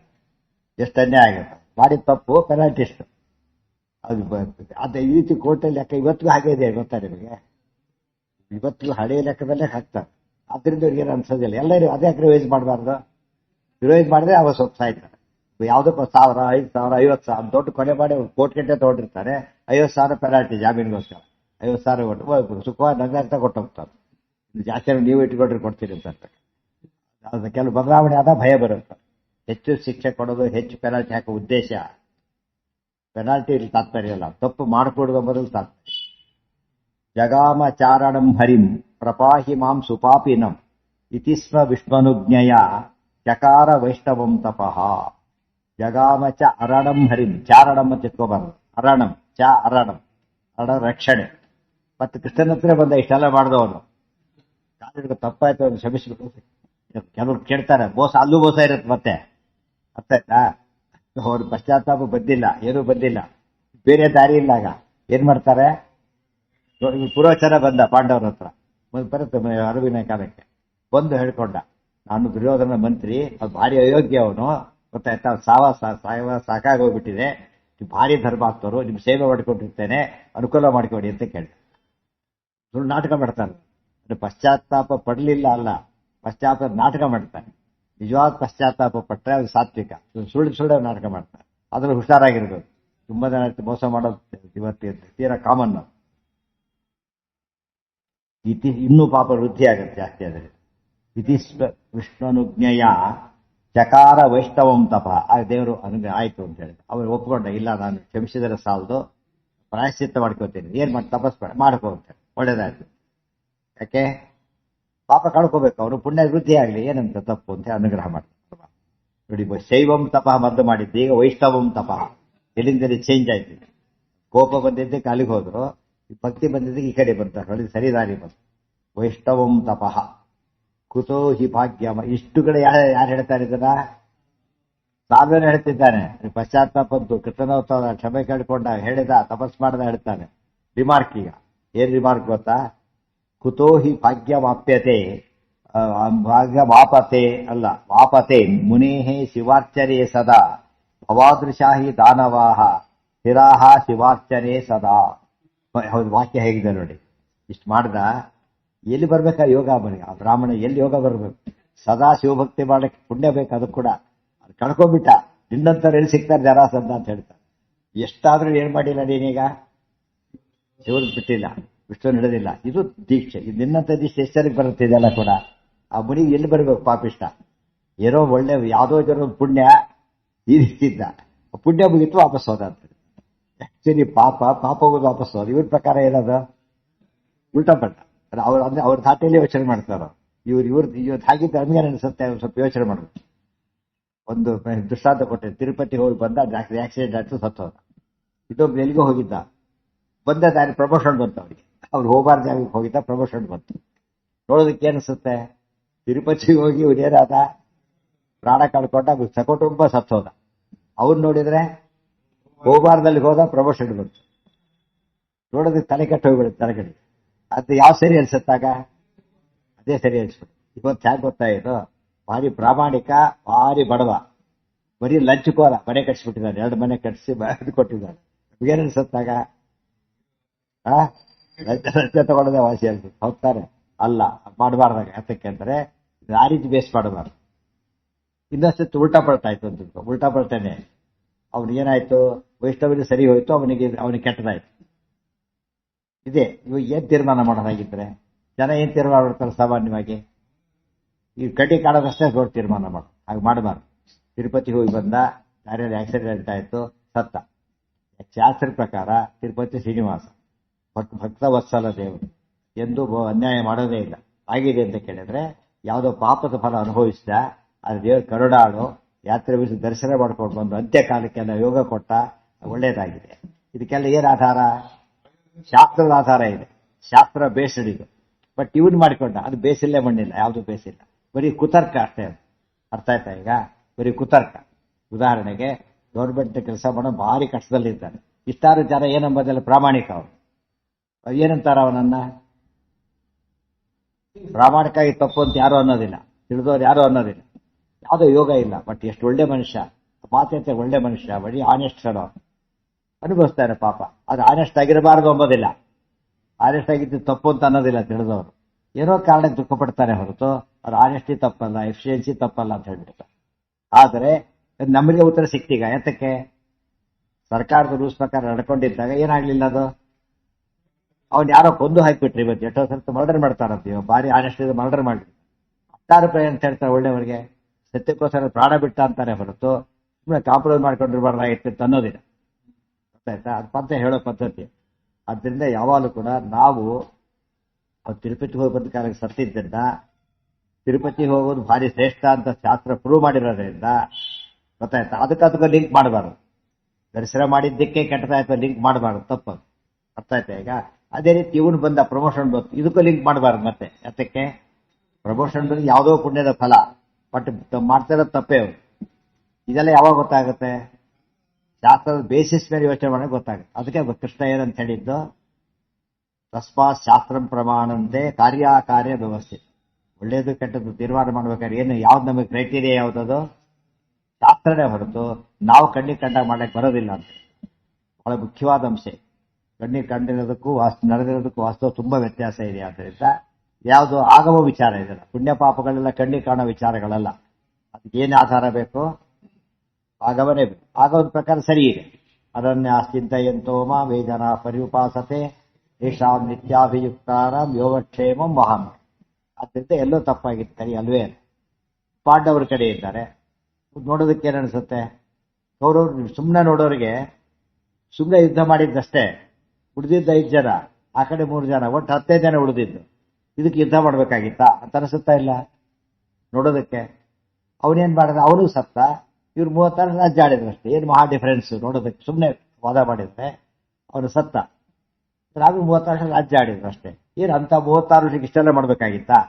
ಎಷ್ಟು ಅನ್ಯಾಯ ಆಗುತ್ತೆ. ಮಾಡಿದ ತಪ್ಪು ಪೆನಾಲ್ಟಿ ಎಷ್ಟು. ಅದು ಅದೇ ಈ ರೀತಿ ಕೋರ್ಟಲ್ಲಿ ಲೆಕ್ಕ ಇವತ್ತಿಗೂ ಹಾಗೆ ಇದೆ, ಗೊತ್ತಾ ನಿಮಗೆ. ಇವತ್ತಿಗೂ ಹಳೆಯ ಲೆಕ್ಕದಲ್ಲೇ ಹಾಕ್ತಾರೆ. ಆದ್ರಿಂದ ಇವ್ರಿಗೆ ಏನು ಅನ್ಸೋದಿಲ್ಲ. ಎಲ್ಲರೂ ಅದೇ ರಿವೈಸ್ ಮಾಡಬಾರ್ದು. ರಿವೈಸ್ ಮಾಡಿದ್ರೆ ಅವ ಸ್ವಲ್ಪ ಸಾಯ್ತಾರೆ. ಯಾವುದಕ್ಕೂ 1000, 5000, 50,000 ದೊಡ್ಡ ಕೊನೆ ಮಾಡಿ ಕೋಟಿಗಟ್ಟೆ ತಗೊಂಡಿರ್ತಾರೆ. 50,000 ಪೆನಾಲ್ಟಿ ಜಾಮೀನಿಗೋಸ್ಕರ. 50,000 ಕೊಟ್ಟು ಸುಖವಾಗಿ ನಗಾಗ್ತಾ ಕೊಟ್ಟೋಗ್ತಾರೆ. ಜಾಸ್ತಿ ನೀವು ಇಟ್ಕೊಂಡ್ರೆ ಕೊಡ್ತೀರಿ ಅಂತ. ಕೆಲವು ಬದಲಾವಣೆ ಆದ ಭಯ ಬರುತ್ತೆ. ಹೆಚ್ಚು ಶಿಕ್ಷೆ ಕೊಡೋದು, ಹೆಚ್ಚು ಪೆನಾಲ್ಟಿ ಹಾಕೋ ಉದ್ದೇಶ. ಪೆನಾಲ್ಟಿ ಇಲ್ಲಿ ತಾತ್ಪರ್ಯ ಇಲ್ಲ, ತಪ್ಪು ಮಾಡಿಕೊಡೋದು ಮೊದಲು ತಾತ್ಪರ್ಯ. ಜಗಾಮ ಚಾರಣಂ ಹರಿಂ ಪ್ರಪಾಹಿ ಮಾಂ ಸುಪಾಪಿನಂ ಇತಿಸ್ಮ ವಿಷ್ಣುಜ್ಞಯ ಚಕಾರ ವೈಷ್ಣವಂ ತಪಃ. ಜಗಾಮ ಚ ಅರಣಂ ಹರಿಂ, ಚಾರಣಂ ಅಂತ ಇಟ್ಕೋಬಾರ್ದು, ಅರಣಂ ಚ ಅರಣಂ, ಅರಣ ರಕ್ಷಣೆ. ಮತ್ತೆ ಕೃಷ್ಣನ ಹತ್ರ ಬಂದ ಇಷ್ಟೆಲ್ಲ ಮಾಡಿದವನು ಕಾಲಿಗೆ ತಪ್ಪಾಯ್ತು ಅವ್ನು ಕ್ಷಮಿಸ್ಬಿಟ್ಟು. ಕೆಲವ್ರು ಕೇಳ್ತಾರೆ, ಮೋಸ ಅಲ್ಲೂ ಮೋಸ ಇರುತ್ತೆ ಮತ್ತೆ, ಅರ್ಥ ಆಯ್ತಾ? ಅವ್ರು ಪಶ್ಚಾತ್ತಾಪ ಬಂದಿಲ್ಲ, ಏನೂ ಬಂದಿಲ್ಲ, ಬೇರೆ ದಾರಿ ಇಲ್ಲ. ಆಗ ಏನ್ ಮಾಡ್ತಾರೆ, ಪುರೋಚನ ಬಂದ ಪಾಂಡವರ ಹತ್ರ, ಬರುತ್ತೆ ಅರವಿನ ಕಾಲಕ್ಕೆ ಬಂದು ಹೇಳ್ಕೊಂಡ, ನಾನು ದುರ್ಯೋಧನ ಮಂತ್ರಿ, ಅದು ಭಾರಿ ಅಯೋಗ್ಯ ಅವನು, ಗೊತ್ತಾಯ್ತಾ, ಸಾವ ಸಾಕಾಗೋಗ್ಬಿಟ್ಟಿದೆ, ಭಾರಿ ಧರ್ಮಾತ್ಮರು, ನಿಮ್ ಸೇವೆ ಮಾಡ್ಕೊಂಡಿರ್ತೇನೆ, ಅನುಕೂಲ ಮಾಡಿಕೊಡಿ ಅಂತ ಕೇಳಿ ಸುಳ್ಳು ನಾಟಕ ಮಾಡ್ತಾರೆ. ಪಶ್ಚಾತ್ತಾಪ ಪಡಲಿಲ್ಲ ಅಲ್ಲ, ಪಶ್ಚಾತ್ತಾಪ ನಾಟಕ ಮಾಡ್ತಾನೆ. ನಿಜವಾದ ಪಶ್ಚಾತ್ತಾಪ ಪಟ್ಟರೆ ಅದು ಸಾತ್ವಿಕ. ಸುಳ್ಳು ನಾಟಕ ಮಾಡ್ತಾರೆ. ಅದ್ರಲ್ಲಿ ಹುಷಾರಾಗಿರ್ಬೇಕು. ತುಂಬಾ ಜನ ಮೋಸ ಮಾಡೋದು ಇವತ್ತು ತೀರಾ ಕಾಮನ್. ಇನ್ನೂ ಪಾಪ ವೃದ್ಧಿ ಆಗುತ್ತೆ ಜಾಸ್ತಿ ಆದರೆ. ಇತಿ ವಿಷ್ಣುನುಜ್ಞೆಯ ಚಕಾರ ವೈಷ್ಣವಂ ತಪ. ಆ ದೇವರು ಅನುಗ್ರಹ ಆಯ್ತು ಅಂತ ಹೇಳಿ ಅವ್ರು ಒಪ್ಕೊಂಡ, ಇಲ್ಲ ನಾನು ಕ್ಷಮಿಸಿದರೆ ಸಾಲದು, ಪ್ರಾಯಶ್ಚಿತ್ತ ಮಾಡ್ಕೋತೀನಿ, ಏನ್ ಮಾಡಿ ತಪಸ್ ಮಾಡ್ಕೋ ಅಂತ ಹೇಳಿ. ಒಳ್ಳೇದಾಯ್ತು. ಯಾಕೆ ಪಾಪ ಕಳ್ಕೋಬೇಕು, ಅವರು ಪುಣ್ಯ ವೃದ್ಧಿ ಆಗ್ಲಿ, ಏನಂತ ತಪ್ಪು ಅಂತ ಅನುಗ್ರಹ ಮಾಡ್ತಾರೆ. ನೋಡಿ, ಶೈವಂ ತಪಃ ಮದ್ದು ಮಾಡಿದ್ದು, ಈಗ ವೈಷ್ಣವಂ ತಪಃ. ಎಲ್ಲಿಂದ ಚೇಂಜ್ ಆಯ್ತು. ಕೋಪ ಬಂದಿದ್ದಕ್ಕೆ ಅಲ್ಲಿಗೆ ಹೋದ್ರು, ಭಕ್ತಿ ಬಂದಿದ್ದಕ್ಕೆ ಈ ಕಡೆ ಬರ್ತಾರೆ. ನೋಡಿ, ಸರಿದಾರಿ ಬಂತು. ವೈಷ್ಣವಂ ತಪಃ ಕುತೋ ಹಿ ಭಾಗ್ಯಮ. ಇಷ್ಟು ಕಡೆ ಯಾರು ಹೇಳ್ತಾರೆ ಇದನ್ನ? ಸಾಧನೆ ಹೇಳ್ತಿದ್ದಾನೆ. ಪಶ್ಚಾತ್ತಾಪದ್ದು ಕೃಷ್ಣನೋತ್ಸವ ಕ್ಷಮೆ ಕೇಳ್ಕೊಂಡ ಹೇಳಿದ, ತಪಸ್ ಮಾಡದ ಹೇಳ್ತಾನೆ. ರಿಮಾರ್ಕ್ ಈಗ ಏನ್ ರಿಮಾರ್ಕ್ ಗೊತ್ತಾ? ಕುತೋ ಹಿ ಭಾಗ್ಯವಾಪ್ಯತೆ, ಭಾಗ್ಯವಾಪತೆ ಅಲ್ಲ, ವಾಪತೆ ಮುನೇಹೇ ಶಿವಾರ್ಚನೆ ಸದಾ ಭವಾದೃಶಾ ಹಿ ದಾನವಾಹ ಸ್ಥಿರಾಹ ಶಿವಾರ್ಚನೆ ಸದಾ. ಹೌದು, ವಾಕ್ಯ ಹೇಗಿದೆ ನೋಡಿ. ಇಷ್ಟು ಮಾಡ್ದ, ಎಲ್ಲಿ ಬರ್ಬೇಕಾ ಯೋಗ ಬರೀ ಆ ಬ್ರಾಹ್ಮಣ, ಎಲ್ಲಿ ಯೋಗ ಬರ್ಬೇಕು? ಸದಾ ಶಿವಭಕ್ತಿ ಮಾಡಕ್ಕೆ ಪುಣ್ಯ ಬೇಕು. ಅದು ಕೂಡ ಅದು ಕಳ್ಕೊಂಡ್ಬಿಟ್ಟ. ನಿನ್ನಂತರ ಎಲ್ಲಿ ಸಿಗ್ತಾರೆ ಜರಾಸಂಧ ಅಂತ ಹೇಳ್ತಾರೆ. ಎಷ್ಟಾದ್ರೂ ಏನ್ ಮಾಡಿಲ್ಲ ನೀನೀಗ? ಶಿವನ್ ಬಿಟ್ಟಿಲ್ಲ, ವಿಷ್ಣು ಹಿಡಿದಿಲ್ಲ. ಇದು ದೀಕ್ಷೆ. ಇದು ನಿನ್ನಂತ ದೀಕ್ಷೆ ಎಷ್ಟರಿಗೆ ಬರುತ್ತೆ ಇದೆಲ್ಲ ಕೂಡ? ಆ ಮುನಿಗೆ ಎಲ್ಲಿ ಬರ್ಬೇಕು ಪಾಪಿಷ್ಟ? ಏನೋ ಒಳ್ಳೆ ಯಾವುದೋ ಜನ ಪುಣ್ಯ ಈ ರೀತಿ ಇದ್ದ, ಪುಣ್ಯ ಮುಗಿತು ವಾಪಸ್ ಹೋದ ಅಂತ. ಆಕ್ಚುಲಿ ಪಾಪ ಹೋಗೋದು ವಾಪಸ್ ಹೋದ. ಇವ್ರ ಪ್ರಕಾರ ಏನದು? ಉಲ್ಟಾ ಪಟ್ಟ. ಅವ್ರ ಧಾಟಿಯಲ್ಲಿ ಯೋಚನೆ ಮಾಡ್ತಾರ. ಇವ್ರು ಹಾಗಿದ್ದ ನಮ್ಗೆ ಅನಿಸುತ್ತೆ, ಸ್ವಲ್ಪ ಯೋಚನೆ ಮಾಡ್ಬೇಕು. ಒಂದು ದೃಷ್ಟಾಂತ ಕೊಟ್ಟೆ. ತಿರುಪತಿ ಹೋಗಿ ಬಂದ, ಆಕ್ಸಿಡೆಂಟ್ ಆಯ್ತು, ಸತ್ತೋದ. ಇದೊಬ್ಬ ಎಲ್ಲಿಗೋ ಹೋಗಿದ್ದ, ಬಂದ ದಾರಿ ಪ್ರಮೋಷನ್ ಬಂತು ಅವ್ರಿಗೆ. ಅವ್ರು ಹೋಗಬಾರ್ದು ಜಾಗಕ್ಕೆ ಹೋಗಿದ್ದ, ಪ್ರಮೋಷನ್ ಬಂತು. ನೋಡೋದಕ್ಕೆ ಏನಿಸುತ್ತೆ? ತಿರುಪತಿಗೆ ಹೋಗಿ ಇವ್ರೇನಾದ ಪ್ರಾಣ ಕಳ್ಕೊಂಡ, ಸಕುಟುಂಬ ಸತ್ತೋದ. ಅವ್ರು ನೋಡಿದ್ರೆ ಹೋಗಬಾರ್ದಲ್ಲಿ ಹೋದ, ಪ್ರಮೋಷನ್ ಬಂತು. ನೋಡೋದಕ್ಕೆ ತಲೆ ಕೆಟ್ಟು ಹೋಗ್ಬಿಡುತ್ತೆ ತಲೆಗಡೆ. ಅದು ಯಾವ ಸರಿ ಅನ್ಸುತ್ತಾಗ? ಅದೇ ಸರಿ ಅನ್ಸ್ಬಿಟ್ಟು. ಇವತ್ತು ಹೇಗೆ ಗೊತ್ತಾ, ಇದು ಭಾರಿ ಪ್ರಾಮಾಣಿಕ, ಭಾರಿ ಬಡವ, ಬರೀ ಲಂಚಕೋರ, ಮನೆ ಕಟ್ಸಿಬಿಟ್ಟಿದ್ದಾನೆ. 2 ಮನೆ ಕಟ್ಸಿ ಇದು ಕೊಟ್ಟಿದ್ದಾನೆ. ಏನ್ ಅನ್ಸುತ್ತಾಗ? ಲಂಚ ತಗೊಳ್ಳೋದೇ ವಾಸಿ ಅನ್ಸುತ್ತೆ. ಹೋಗ್ತಾರೆ ಅಲ್ಲ, ಮಾಡಬಾರ್ದಾಗ. ಯಾತಕ್ಕೆ ಅಂದ್ರೆ ಆ ರೀತಿ ಬೇಸ್ ಮಾಡಬಾರ್ದು. ಇನ್ನೊಂದ್ಸತಿ ಉಲ್ಟಾ ಪಲ್ಟಾಯ್ತು ಅಂತ. ಉಲ್ಟಾ ಪಲ್ಟಾನೆ ಅವನಿಗೇನಾಯ್ತು? ವೈಷ್ಣವನಿಗೆ ಸರಿ ಹೋಯ್ತು, ಅವನಿಗೆ ಕೆಟ್ಟದಾಯ್ತು. ಇದೆ ಇವಾಗ ಏನ್ ತೀರ್ಮಾನ ಮಾಡೋದಾಗಿದ್ರೆ ಜನ ಏನ್ ತೀರ್ಮಾನ ಮಾಡ್ತಾರೆ ಸಾಮಾನ್ಯವಾಗಿ? ಈ ಕಡ್ಡಿ ಕಾಣೋದಷ್ಟೇ ದೊಡ್ಡ ತೀರ್ಮಾನ ಮಾಡೋದು. ಹಾಗೆ ಮಾಡಬಾರ್ದು. ತಿರುಪತಿ ಹೋಗಿ ಬಂದ, ದಾರಿಯಲ್ಲಿ ಆಕ್ಸಿಡೆಂಟ್ ಆಯ್ತು, ಸತ್ತ. ಶಾಸ್ತ್ರ ಪ್ರಕಾರ ತಿರುಪತಿ ಶ್ರೀನಿವಾಸ ಭಕ್ತ ವತ್ಸಲ ದೇವರು, ಎಂದು ಅನ್ಯಾಯ ಮಾಡೋದೇ ಇಲ್ಲ. ಆಗಿದೆ ಅಂತ ಕೇಳಿದ್ರೆ ಯಾವುದೋ ಪಾಪದ ಫಲ ಅನುಭವಿಸಿದ, ಅದು ದೇವ್ರ ಕರುಣಾಳು, ಯಾತ್ರೆ ಬಿಸಿ ದರ್ಶನ ಮಾಡ್ಕೊಂಡು ಬಂದು ಅಂತ್ಯಕಾಲಕ್ಕೆಲ್ಲ ಯೋಗ ಕೊಟ್ಟ, ಒಳ್ಳೇದಾಗಿದೆ. ಇದಕ್ಕೆಲ್ಲ ಏನ್ ಆಧಾರ? ಶಾಸ್ತ್ರದ ಆಧಾರ ಇದೆ. ಶಾಸ್ತ್ರ ಬೇಸ್ಡ್ ಇದು. ಬಟ್ ಇವನ್ ಮಾಡಿಕೊಂಡ, ಅದು ಬೇಸಿಲ್ಲೇ ಮಣ್ಣಿಲ್ಲ, ಯಾವುದು ಬೇಸಿಲ್ಲ, ಬರೀ ಕುತರ್ಕ ಅಷ್ಟೇ. ಅರ್ಥ ಆಯ್ತಾ ಈಗ? ಬರೀ ಕುತರ್ಕ. ಉದಾಹರಣೆಗೆ ಗೌರ್ಮೆಂಟ್ ಕೆಲಸ ಮಾಡೋ ಭಾರಿ ಕಷ್ಟದಲ್ಲಿರ್ತಾನೆ. ಇಷ್ಟಾರು ಜನ ಏನಂಬೋದೆಲ್ಲ ಪ್ರಾಮಾಣಿಕ. ಅವರು ಏನಂತಾರ? ಅವನನ್ನ ಪ್ರಾಮಾಣಿಕವಾಗಿ ತಪ್ಪು ಅಂತ ಯಾರು ಅನ್ನೋದಿಲ್ಲ, ತಿಳಿದವ್ರು ಯಾರು ಅನ್ನೋದಿಲ್ಲ. ಯಾವುದೋ ಯೋಗ ಇಲ್ಲ. ಬಟ್ ಎಷ್ಟು ಒಳ್ಳೆ ಮನುಷ್ಯ, ಮಾತೆ ಒಳ್ಳೆ ಮನುಷ್ಯ, ಬರೀ ಆನೆಸ್ಟ್ ಕಡೋ ಅನುಭವಿಸ್ತಾರೆ ಪಾಪ. ಅದು ಆನೆಸ್ಟ್ ಆಗಿರಬಾರದು ಅಂಬೋದಿಲ್ಲ, ಆನೆಸ್ಟ್ ಆಗಿದ್ದು ತಪ್ಪು ಅಂತ ಅನ್ನೋದಿಲ್ಲ. ತಿಳಿದವರು ಏನೋ ಕಾರಣಕ್ಕೆ ದುಃಖ ಪಡ್ತಾರೆ ಹೊರತು ಅದು ಆನೆಸ್ಟಿ ತಪ್ಪಲ್ಲ, ಎಫಿಷಿಯನ್ಸಿ ತಪ್ಪಲ್ಲ ಅಂತ ಹೇಳ್ಬಿಡ್ತಾರೆ. ಆದರೆ ನಮಗೆ ಉತ್ತರ ಸಿಕ್ತೀಗ ಯಾತಕ್ಕೆ ಸರ್ಕಾರದ ರೂಲ್ಸ್ ಪ್ರಕಾರ ನಡ್ಕೊಂಡಿದ್ದಾಗ ಏನಾಗ್ಲಿಲ್ಲ ಅದು ಅವ್ನು ಯಾರೋ ಕೊಂದು ಹಾಕ್ಬಿಟ್ರಿ ಇವತ್ತು ಎಷ್ಟೋ ಸ್ವಲ್ಪ ಮರ್ಡರ್ ಮಾಡ್ತಾರಂತೀವಿ ಭಾರಿ ಆನೆಸ್ಟ್ ಮರ್ಡರ್ ಮಾಡಿ ಹತ್ತಾರು ಅಂತ ಹೇಳ್ತಾರೆ ಒಳ್ಳೆಯವರಿಗೆ ಸತ್ಯಕ್ಕೋಸ್ಕರ ಪ್ರಾಣ ಬಿಟ್ಟ ಅಂತಾನೆ ಹೊರತು ಸುಮ್ಮನೆ ಕಾಂಪ್ರಮೈಸ್ ಮಾಡ್ಕೊಂಡಿರ್ಬಾರ್ದಾಗಿತ್ತು ಅಂತ ಅನ್ನೋದಿಲ್ಲ ಗೊತ್ತಾಯ್ತಾ ಅದು ಪದ್ಧತಿ ಹೇಳೋ ಪದ್ಧತಿ. ಆದ್ರಿಂದ ಯಾವಾಗಲೂ ಕೂಡ ನಾವು ತಿರುಪತಿಗೆ ಹೋಗಿ ಬಂದ ಕಾಲಕ್ಕೆ ಸತ್ತಿದ್ದರಿಂದ ತಿರುಪತಿಗೆ ಹೋಗೋದು ಭಾರಿ ಶ್ರೇಷ್ಠ ಅಂತ ಶಾಸ್ತ್ರ ಪ್ರೂವ್ ಮಾಡಿರೋದ್ರಿಂದ ಗೊತ್ತಾಯ್ತಾ ಅದಕ್ಕೆ ಲಿಂಕ್ ಮಾಡಬಾರ್ದು. ದರ್ಶನ ಮಾಡಿದ್ದಕ್ಕೆ ಕೆಟ್ಟದಾಯ್ತು ಲಿಂಕ್ ಮಾಡಬಾರ್ದು, ತಪ್ಪು. ಅರ್ಥ ಆಯ್ತಾ ಈಗ? ಅದೇ ರೀತಿ ಇವನು ಬಂದ ಪ್ರಮೋಷನ್ ಬಂತು ಇದಕ್ಕೂ ಲಿಂಕ್ ಮಾಡಬಾರ್ದು. ಮತ್ತೆ ಯಾತಕ್ಕೆ ಪ್ರಮೋಷನ್ ಬಂದು ಯಾವುದೋ ಪುಣ್ಯದ ಫಲ ಬಟ್ ಮಾಡ್ತಿರೋದು ತಪ್ಪೇ ಅವರು. ಇದೆಲ್ಲ ಯಾವಾಗ ಗೊತ್ತಾಗುತ್ತೆ? ಶಾಸ್ತ್ರದ ಬೇಸಿಸ್ ಮೇಲೆ ಯೋಚನೆ ಮಾಡೋಕೆ ಗೊತ್ತಾಗುತ್ತೆ. ಅದಕ್ಕೆ ಕೃಷ್ಣ ಏನಂತ ಹೇಳಿದ್ದು, ತಸ್ಮಾತ್ ಶಾಸ್ತ್ರಂ ಪ್ರಮಾಣಂತೆ ಕಾರ್ಯಕಾರ್ಯ ವ್ಯವಸ್ಥೆ. ಒಳ್ಳೇದು ಕೆಟ್ಟದ್ದು ತೀರ್ಮಾನ ಮಾಡ್ಬೇಕಾದ್ರೆ ಏನು ಯಾವ್ದು ನಮಗೆ ಕ್ರೈಟೀರಿಯಾ ಯಾವುದದು ಶಾಸ್ತ್ರನೇ ಹೊರತು ನಾವು ಕಣ್ಣಿಗೆ ಕಂಡಾಗ ಮಾಡಕ್ಕೆ ಬರೋದಿಲ್ಲ ಅಂತ ಬಹಳ ಮುಖ್ಯವಾದ ಅಂಶ. ಕಣ್ಣಿಗೆ ಕಂಡಿರೋದಕ್ಕೂ ನಡೆದಿರೋದಕ್ಕೂ ವಾಸ್ತವ ತುಂಬಾ ವ್ಯತ್ಯಾಸ ಇದೆ. ಆದ್ದರಿಂದ ಯಾವುದು ಆಗಮ ವಿಚಾರ ಇದೆಲ್ಲ ಪುಣ್ಯ ಪಾಪಗಳೆಲ್ಲ ಕಣ್ಣಿಗೆ ಕಾಣೋ ವಿಚಾರಗಳಲ್ಲ. ಅದಕ್ಕೆ ಏನು ಆಧಾರ ಬೇಕು? ಆಗಮನೇ ಬೇಕು. ಆಗಮದ ಪ್ರಕಾರ ಸರಿ ಇದೆ. ಅದನ್ನೇ ಚಿಂತೆಯಂತೋಮ ವೇದನ ಪರಿಉಪಾಸತೆ ಏಷಾಂ ನಿತ್ಯಾಭಿಯುಕ್ತಾರಾಮ್ ಯೋಗಕ್ಷೇಮಂ ಮಹಾಂ. ಆದ್ದರಿಂದ ಎಲ್ಲೋ ತಪ್ಪಾಗಿತ್ತು ಕರಿ ಅಲ್ವೇ. ಪಾಂಡವರ ಕಡೆ ಇದ್ದಾರೆ, ನೋಡೋದಕ್ಕೆ ಏನು ಅನಿಸುತ್ತೆ? ಅವರು ಸುಮ್ಮನೆ ನೋಡೋರಿಗೆ ಸುಮ್ಮನೆ ಯುದ್ಧ ಮಾಡಿದ್ದಷ್ಟೇ, ಉಳಿದಿದ್ದ 5 ಜನ, ಆ ಕಡೆ 3 ಜನ, ಒಟ್ಟು 15 ಜನ ಉಳಿದಿದ್ದು. ಇದಕ್ಕೆ ಯುದ್ಧ ಮಾಡ್ಬೇಕಾಗಿತ್ತಾ ಅಂತ ಅನಿಸುತ್ತಾ ಇಲ್ಲ ನೋಡೋದಕ್ಕೆ? ಅವನೇನ್ ಮಾಡಿದ? ಅವನು ಸತ್ತ, ಇವ್ರು 36 ರಾಜ್ಯ ಆಡಿದ್ರು ಅಷ್ಟೇ. ಏನು ಮಹಾ ಡಿಫರೆನ್ಸ್ ನೋಡೋದಕ್ಕೆ? ಸುಮ್ಮನೆ ವಾದ ಮಾಡಿದ್ರೆ ಅವನು ಸತ್ತ, ನಾವು 36 ರಾಜ್ಯ ಆಡಿದ್ರು ಅಷ್ಟೇ. ಏನು ಅಂತ 36 ವರ್ಷಕ್ಕೆ ಇಷ್ಟೆಲ್ಲ ಮಾಡ್ಬೇಕಾಗಿತ್ತಾ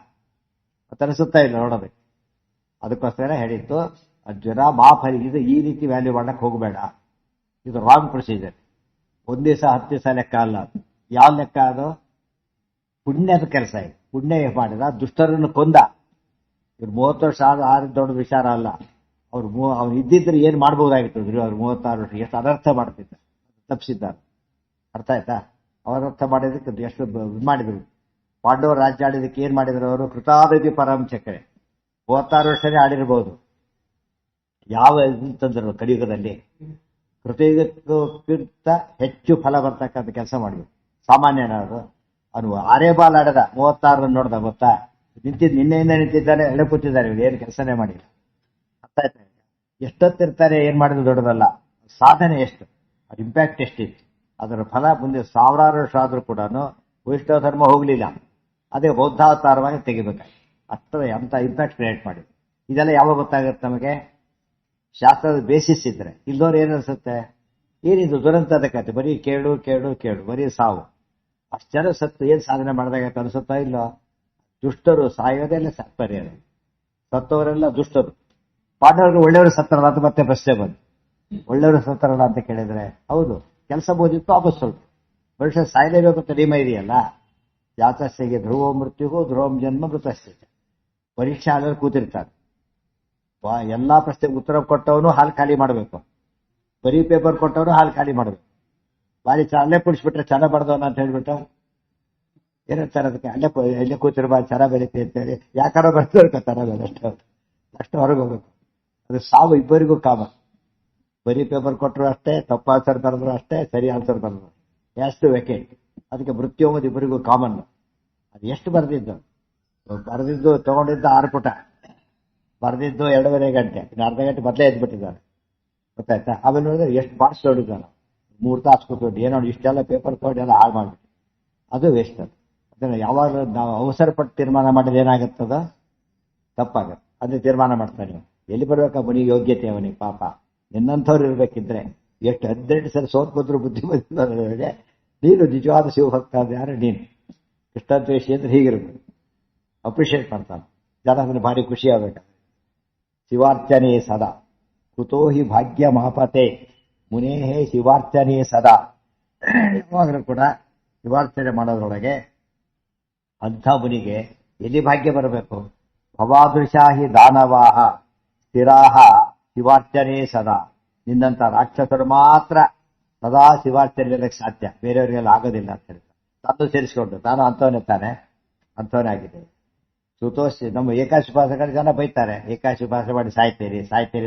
ಅಂತ ಅನಿಸುತ್ತಾ ಇಲ್ಲ ನೋಡೋದಕ್ಕೆ? ಅದಕ್ಕೋಸ್ಕರ ಹೇಳಿತ್ತು ಅರ್ಜುನ ಮಾಫಲಿ ಇದು ಈ ರೀತಿ ವ್ಯಾಲ್ಯೂ ಮಾಡಕ್ ಹೋಗಬೇಡ. ಇದು ರಾಂಗ್ ಪ್ರೊಸೀಜರ್. 1 ದಿವಸ 10 ದಿವಸ ಲೆಕ್ಕ ಅಲ್ಲ. ಯಾವ ಲೆಕ್ಕ ಅದು? ಪುಣ್ಯದ ಕೆಲಸ ಇದೆ. ಪುಣ್ಯ ಮಾಡಿದ ದುಷ್ಟರನ್ನು ಕೊಂದ. ಇವ್ರು 30 ವರ್ಷ ಆದ ದೊಡ್ಡ ವಿಚಾರ ಅಲ್ಲ. ಅವ್ರು ಇದ್ದಿದ್ರೆ ಏನ್ ಮಾಡ್ಬೋದಾಗಿತ್ತು? ಅವ್ರು 36 ವರ್ಷ ಎಷ್ಟು ಅನರ್ಥ ಮಾಡ್ತಿದ್ದ, ತಪ್ಪಿಸಿದ್ದಾರೆ. ಅರ್ಥ ಆಯ್ತಾ? ಅವರರ್ಥ ಮಾಡಿದಕ್ಕೆ ಎಷ್ಟು ಮಾಡಿದ್ರು. ಪಾಂಡವರು ರಾಜ್ಯ ಆಡಿದಕ್ಕೆ ಏನ್ ಮಾಡಿದ್ರು ಅವರು? ಕೃತಾವಧಿ ಪರಂ ಚಕ್ರೆ 36 ವರ್ಷನೇ ಆಡಿರ್ಬೋದು. ಯಾವ ತಂದ್ರು ಕಲಿಯುಗದಲ್ಲಿ? ಕೃತಯುಗಕ್ಕಿಂತ ಹೆಚ್ಚು ಫಲ ಬರ್ತಕ್ಕಂಥ ಕೆಲಸ ಮಾಡಿದ್ರು. ಸಾಮಾನ್ಯನಾದ್ರು ಅವನು ಆರೇ ಬಾಲ್ ಆಡದ 36 ರನ್ ನೋಡ್ದ ಗೊತ್ತಾ? ನಿನ್ನೆಯಿಂದ ನಿಂತಿದ್ದಾನೆ, ಎಳೆ ಕೂತಿದ್ದಾರೆ, ಇವ್ರು ಏನು ಕೆಲಸನೇ ಮಾಡಿಲ್ಲ. ಅರ್ಥ ಆಯ್ತಾ? ಎಷ್ಟೊತ್ತಿರ್ತಾರೆ, ಏನ್ ಮಾಡಿದ್ರು ದೊಡ್ಡದಲ್ಲ. ಸಾಧನೆ ಎಷ್ಟು, ಅದ್ರ ಇಂಪ್ಯಾಕ್ಟ್ ಎಷ್ಟಿತ್ತು, ಅದರ ಫಲ ಮುಂದೆ 1000 ವರ್ಷ ಆದ್ರೂ ಕೂಡ ವೈಷ್ಣವ ಧರ್ಮ ಹೋಗ್ಲಿಲ್ಲ. ಅದೇ ಬೌದ್ಧಾವತಾರವಾಗಿ ತೆಗಿಬೇಕಾಗಿ ಅಷ್ಟೇ ಅಂತ ಇಂಪ್ಯಾಕ್ಟ್ ಕ್ರಿಯೇಟ್ ಮಾಡಿದ್ರು. ಇದೆಲ್ಲ ಯಾವಾಗ ಗೊತ್ತಾಗುತ್ತೆ ನಮಗೆ? ಶಾಸ್ತ್ರದ ಬೇಸಿಸ್ ಇದ್ರೆ. ಇಲ್ಲದವ್ರು ಏನ್ ಅನ್ಸುತ್ತೆ? ಏನಿದು ದುರಂತದ ಕತೆ, ಬರೀ ಕೇಳು ಕೇಳು ಕೇಳು, ಬರೀ ಸಾವು. ಅಷ್ಟು ಜನ ಸತ್ತು ಏನ್ ಸಾಧನೆ ಮಾಡಿದಾಗ ಅನಿಸುತ್ತಾ ಇಲ್ಲ? ದುಷ್ಟರು ಸಾಯೋದೆಲ್ಲ ಪರಿಹಾರ. ಸತ್ತವರೆಲ್ಲ ದುಷ್ಟರು. ಪಾಂಡವರು ಒಳ್ಳೆಯವರು ಸತ್ತರಲ್ಲ ಅಂತ ಮತ್ತೆ ಪ್ರಶ್ನೆ ಬಂತು. ಒಳ್ಳೆಯವರು ಸತ್ತರಲ್ಲ ಅಂತ ಕೇಳಿದ್ರೆ ಹೌದು, ಕೆಲಸ ಬೋದಿತ್ತು, ವಾಪಸ್ ಸ್ವಲ್ಪ ಮನುಷ್ಯ ಸಾಯಲೇಬೇಕು ಅಂತ ನಿಯಮ ಇದೆಯಲ್ಲ. ಜಾತಸ್ಸಿಗೆ ಧ್ರುವೋ ಮೃತ್ಯುಗೂ ಧ್ರುವಂ ಜನ್ಮ ಮೃತಸ್ಯ. ಪರೀಕ್ಷೆ ಆದ್ರೆ ಕೂತಿರ್ತಾರೆ. ಎಲ್ಲಾ ಪ್ರಶ್ನೆಗೆ ಉತ್ತರ ಕೊಟ್ಟವನು ಹಾಲು ಖಾಲಿ ಮಾಡಬೇಕು, ಬರೀ ಪೇಪರ್ ಕೊಟ್ಟವನು ಹಾಲು ಖಾಲಿ ಮಾಡಬೇಕು. ಬಾರಿ ಅಲ್ಲೇ ಕುಡಿಸ್ಬಿಟ್ರೆ ಚೆನ್ನಾಗ್ ಬಡ್ದವನ ಅಂತ ಹೇಳ್ಬಿಟ್ಟು ಏನಂತಾರೆ ಅದಕ್ಕೆ? ಅಲ್ಲೇ ಕೂತಿರ್ಬಾರ್ದು, ಚೆನ್ನಾಗ್ ಬೆಳೀತಿ ಅಂತೇಳಿ ಯಾಕಾರ ಬರ್ತಾರೆ ಚೆನ್ನಾಗ್ ಅಷ್ಟು ಹೊರಗೆ ಹೋಗ್ಬೇಕು. ಅದು ಸಾವು ಇಬ್ಬರಿಗೂ ಕಾಮನ್. ಬರೀ ಪೇಪರ್ ಕೊಟ್ಟರು ಅಷ್ಟೇ, ತಪ್ಪು ಆನ್ಸರ್ ಬರೆದ್ರು ಅಷ್ಟೇ, ಸರಿ ಆನ್ಸರ್ ಬರೆದ್ರು ಎಷ್ಟು ವೆಕೆಟ್. ಅದಕ್ಕೆ ಮೃತ್ಯು ಎಂಬುದು ಇಬ್ಬರಿಗೂ ಕಾಮನ್. ಅದು ಎಷ್ಟು ಬರೆದಿದ್ದು ತಗೊಂಡಿದ್ದು 6 ಪುಟ, ಬರೆದಿದ್ದು 2.5 ಗಂಟೆ, ಇನ್ನು ಅರ್ಧ ಗಂಟೆ ಮೊದಲೇ ಎದ್ಬಿಟ್ಟಿದ್ದಾರೆ. ಗೊತ್ತಾಯ್ತಾ? ಆಮೇಲೆ ನೋಡಿದ್ರೆ ಎಷ್ಟು ಮಾರ್ಕ್ಸ್ ನೋಡಿದ್ದಾನೆ, 3 ತಾಸು ಕೂತ್ಕೊಂಡು ಏನೋ ಇಷ್ಟೆಲ್ಲ ಪೇಪರ್ ತಗೊಂಡು ಎಲ್ಲ ಹಾಳು ಮಾಡ್ಬಿಟ್ಟು. ಅದು ವೇಸ್ಟ್. ಅದು ಅದನ್ನ ಯಾವಾಗ ನಾವು ಅವಸರ ಪಟ್ಟು ತೀರ್ಮಾನ ಮಾಡಿದ್ರೆ ಏನಾಗುತ್ತದ? ತಪ್ಪಾಗತ್ತೆ. ಅದೇ ತೀರ್ಮಾನ ಮಾಡ್ತಾನೆ. ಎಲ್ಲಿ ಬರ್ಬೇಕ ಅವನಿಗೆ ಯೋಗ್ಯತೆ? ಅವನಿಗೆ ಪಾಪ ನಿನ್ನಂಥವ್ರು ಇರ್ಬೇಕಿದ್ರೆ ಎಷ್ಟು 18 ಸಲ ಸೋತ್ ಬಂದ್ರು ಬುದ್ಧಿ ಬಂದಿದ್ದಾರೆ. ನೀನು ನಿಜವಾದ ಶಿವಭಕ್ತ ಅಂದ್ರೆ ಯಾರು? ನೀನು ಕೃಷ್ಣದ್ವೇಷಿ ಅಂದ್ರೆ ಹೀಗಿರ್ಬೇಕು. ಅಪ್ರಿಷಿಯೇಟ್ ಮಾಡ್ತಾನೆ ಜನ, ಅಂದ್ರೆ ಭಾರಿ ಖುಷಿ ಆಗ್ಬೇಕಾದ್ರೆ. ಶಿವಾರ್ಚನೆ ಸದಾ ಕುತೋ ಹಿ ಭಾಗ್ಯ ಮಹಾಪತೆ ಮುನೇಹೇ ಶಿವಾರ್ಚನೆ ಸದಾ. ಯಾವಾಗಲೂ ಕೂಡ ಶಿವಾರ್ಚನೆ ಮಾಡೋದ್ರೊಳಗೆ ಅಂಥ ಮುನಿಗೆ ಎಲ್ಲಿ ಭಾಗ್ಯ ಬರಬೇಕು? ಭವಾದೃಶಾಹಿ ದಾನವಾಹ ಸ್ಥಿರಾಹ ಶಿವಾರ್ಚನೆ ಸದಾ. ನಿನ್ನಂತ ರಾಕ್ಷಸರು ಮಾತ್ರ ಸದಾ ಶಿವಾರ್ಚನೆ ಸಾಧ್ಯ, ಬೇರೆಯವರಿಗೆಲ್ಲ ಆಗೋದಿಲ್ಲ ಅಂತ ಹೇಳ್ತಾರೆ. ತಾನು ಸೇರಿಸಿಕೊಂಡು ತಾನು ಅಂಥವನೇ ತಾನೆ, ಅಂಥವನೇ ಆಗಿದೆ. ಸುತೋಷ್ ನಮ್ಮ ಏಕಾಶಿ ಉಪವಾಸಗಳ ಜನ ಬೈತಾರೆ, ಏಕಾಶಿ ಉಪವಾಸ ಮಾಡಿ ಸಾಯ್ತೇರಿ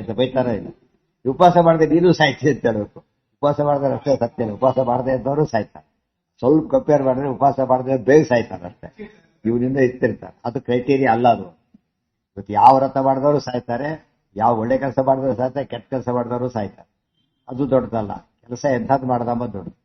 ಅಂತ ಬೈತಾರೋ ಇಲ್ಲ? ಉಪವಾಸ ಮಾಡದೆ ನೀನು ಸಾಯ್ತಿ ಅಂತ ಹೇಳ್ಬೇಕು. ಉಪವಾಸ ಮಾಡಿದ್ರೆ ಅಷ್ಟೇ ಸತ್ಯ, ಉಪವಾಸ ಮಾಡದೆ ಇದ್ದವರು ಸಾಯ್ತಾರೆ. ಸ್ವಲ್ಪ ಕಂಪೇರ್ ಮಾಡಿದ್ರೆ ಉಪವಾಸ ಮಾಡದೆ ಬೇಗ ಸಾಯ್ತಾರೆ ಅಷ್ಟೇ, ಇವನಿಂದ ಇರ್ತಿರ್ತಾರೆ. ಅದು ಕ್ರೈಟೀರಿಯಾ ಅಲ್ಲ ಅದು. ಇವತ್ತು ಯಾವ ವ್ರತ ಮಾಡಿದವರು ಸಾಯ್ತಾರೆ, ಯಾವ ಒಳ್ಳೆ ಕೆಲಸ ಮಾಡಿದವರು ಸಾಯ್ತಾರೆ, ಕೆಟ್ಟ ಕೆಲಸ ಮಾಡಿದವರು ಸಾಯ್ತಾರೆ. ಅದು ದೊಡ್ಡದಲ್ಲ. ಕೆಲಸ ಎಂಥದ್ದು ಮಾಡ್ದಮ್ಮ ದೊಡ್ಡದು.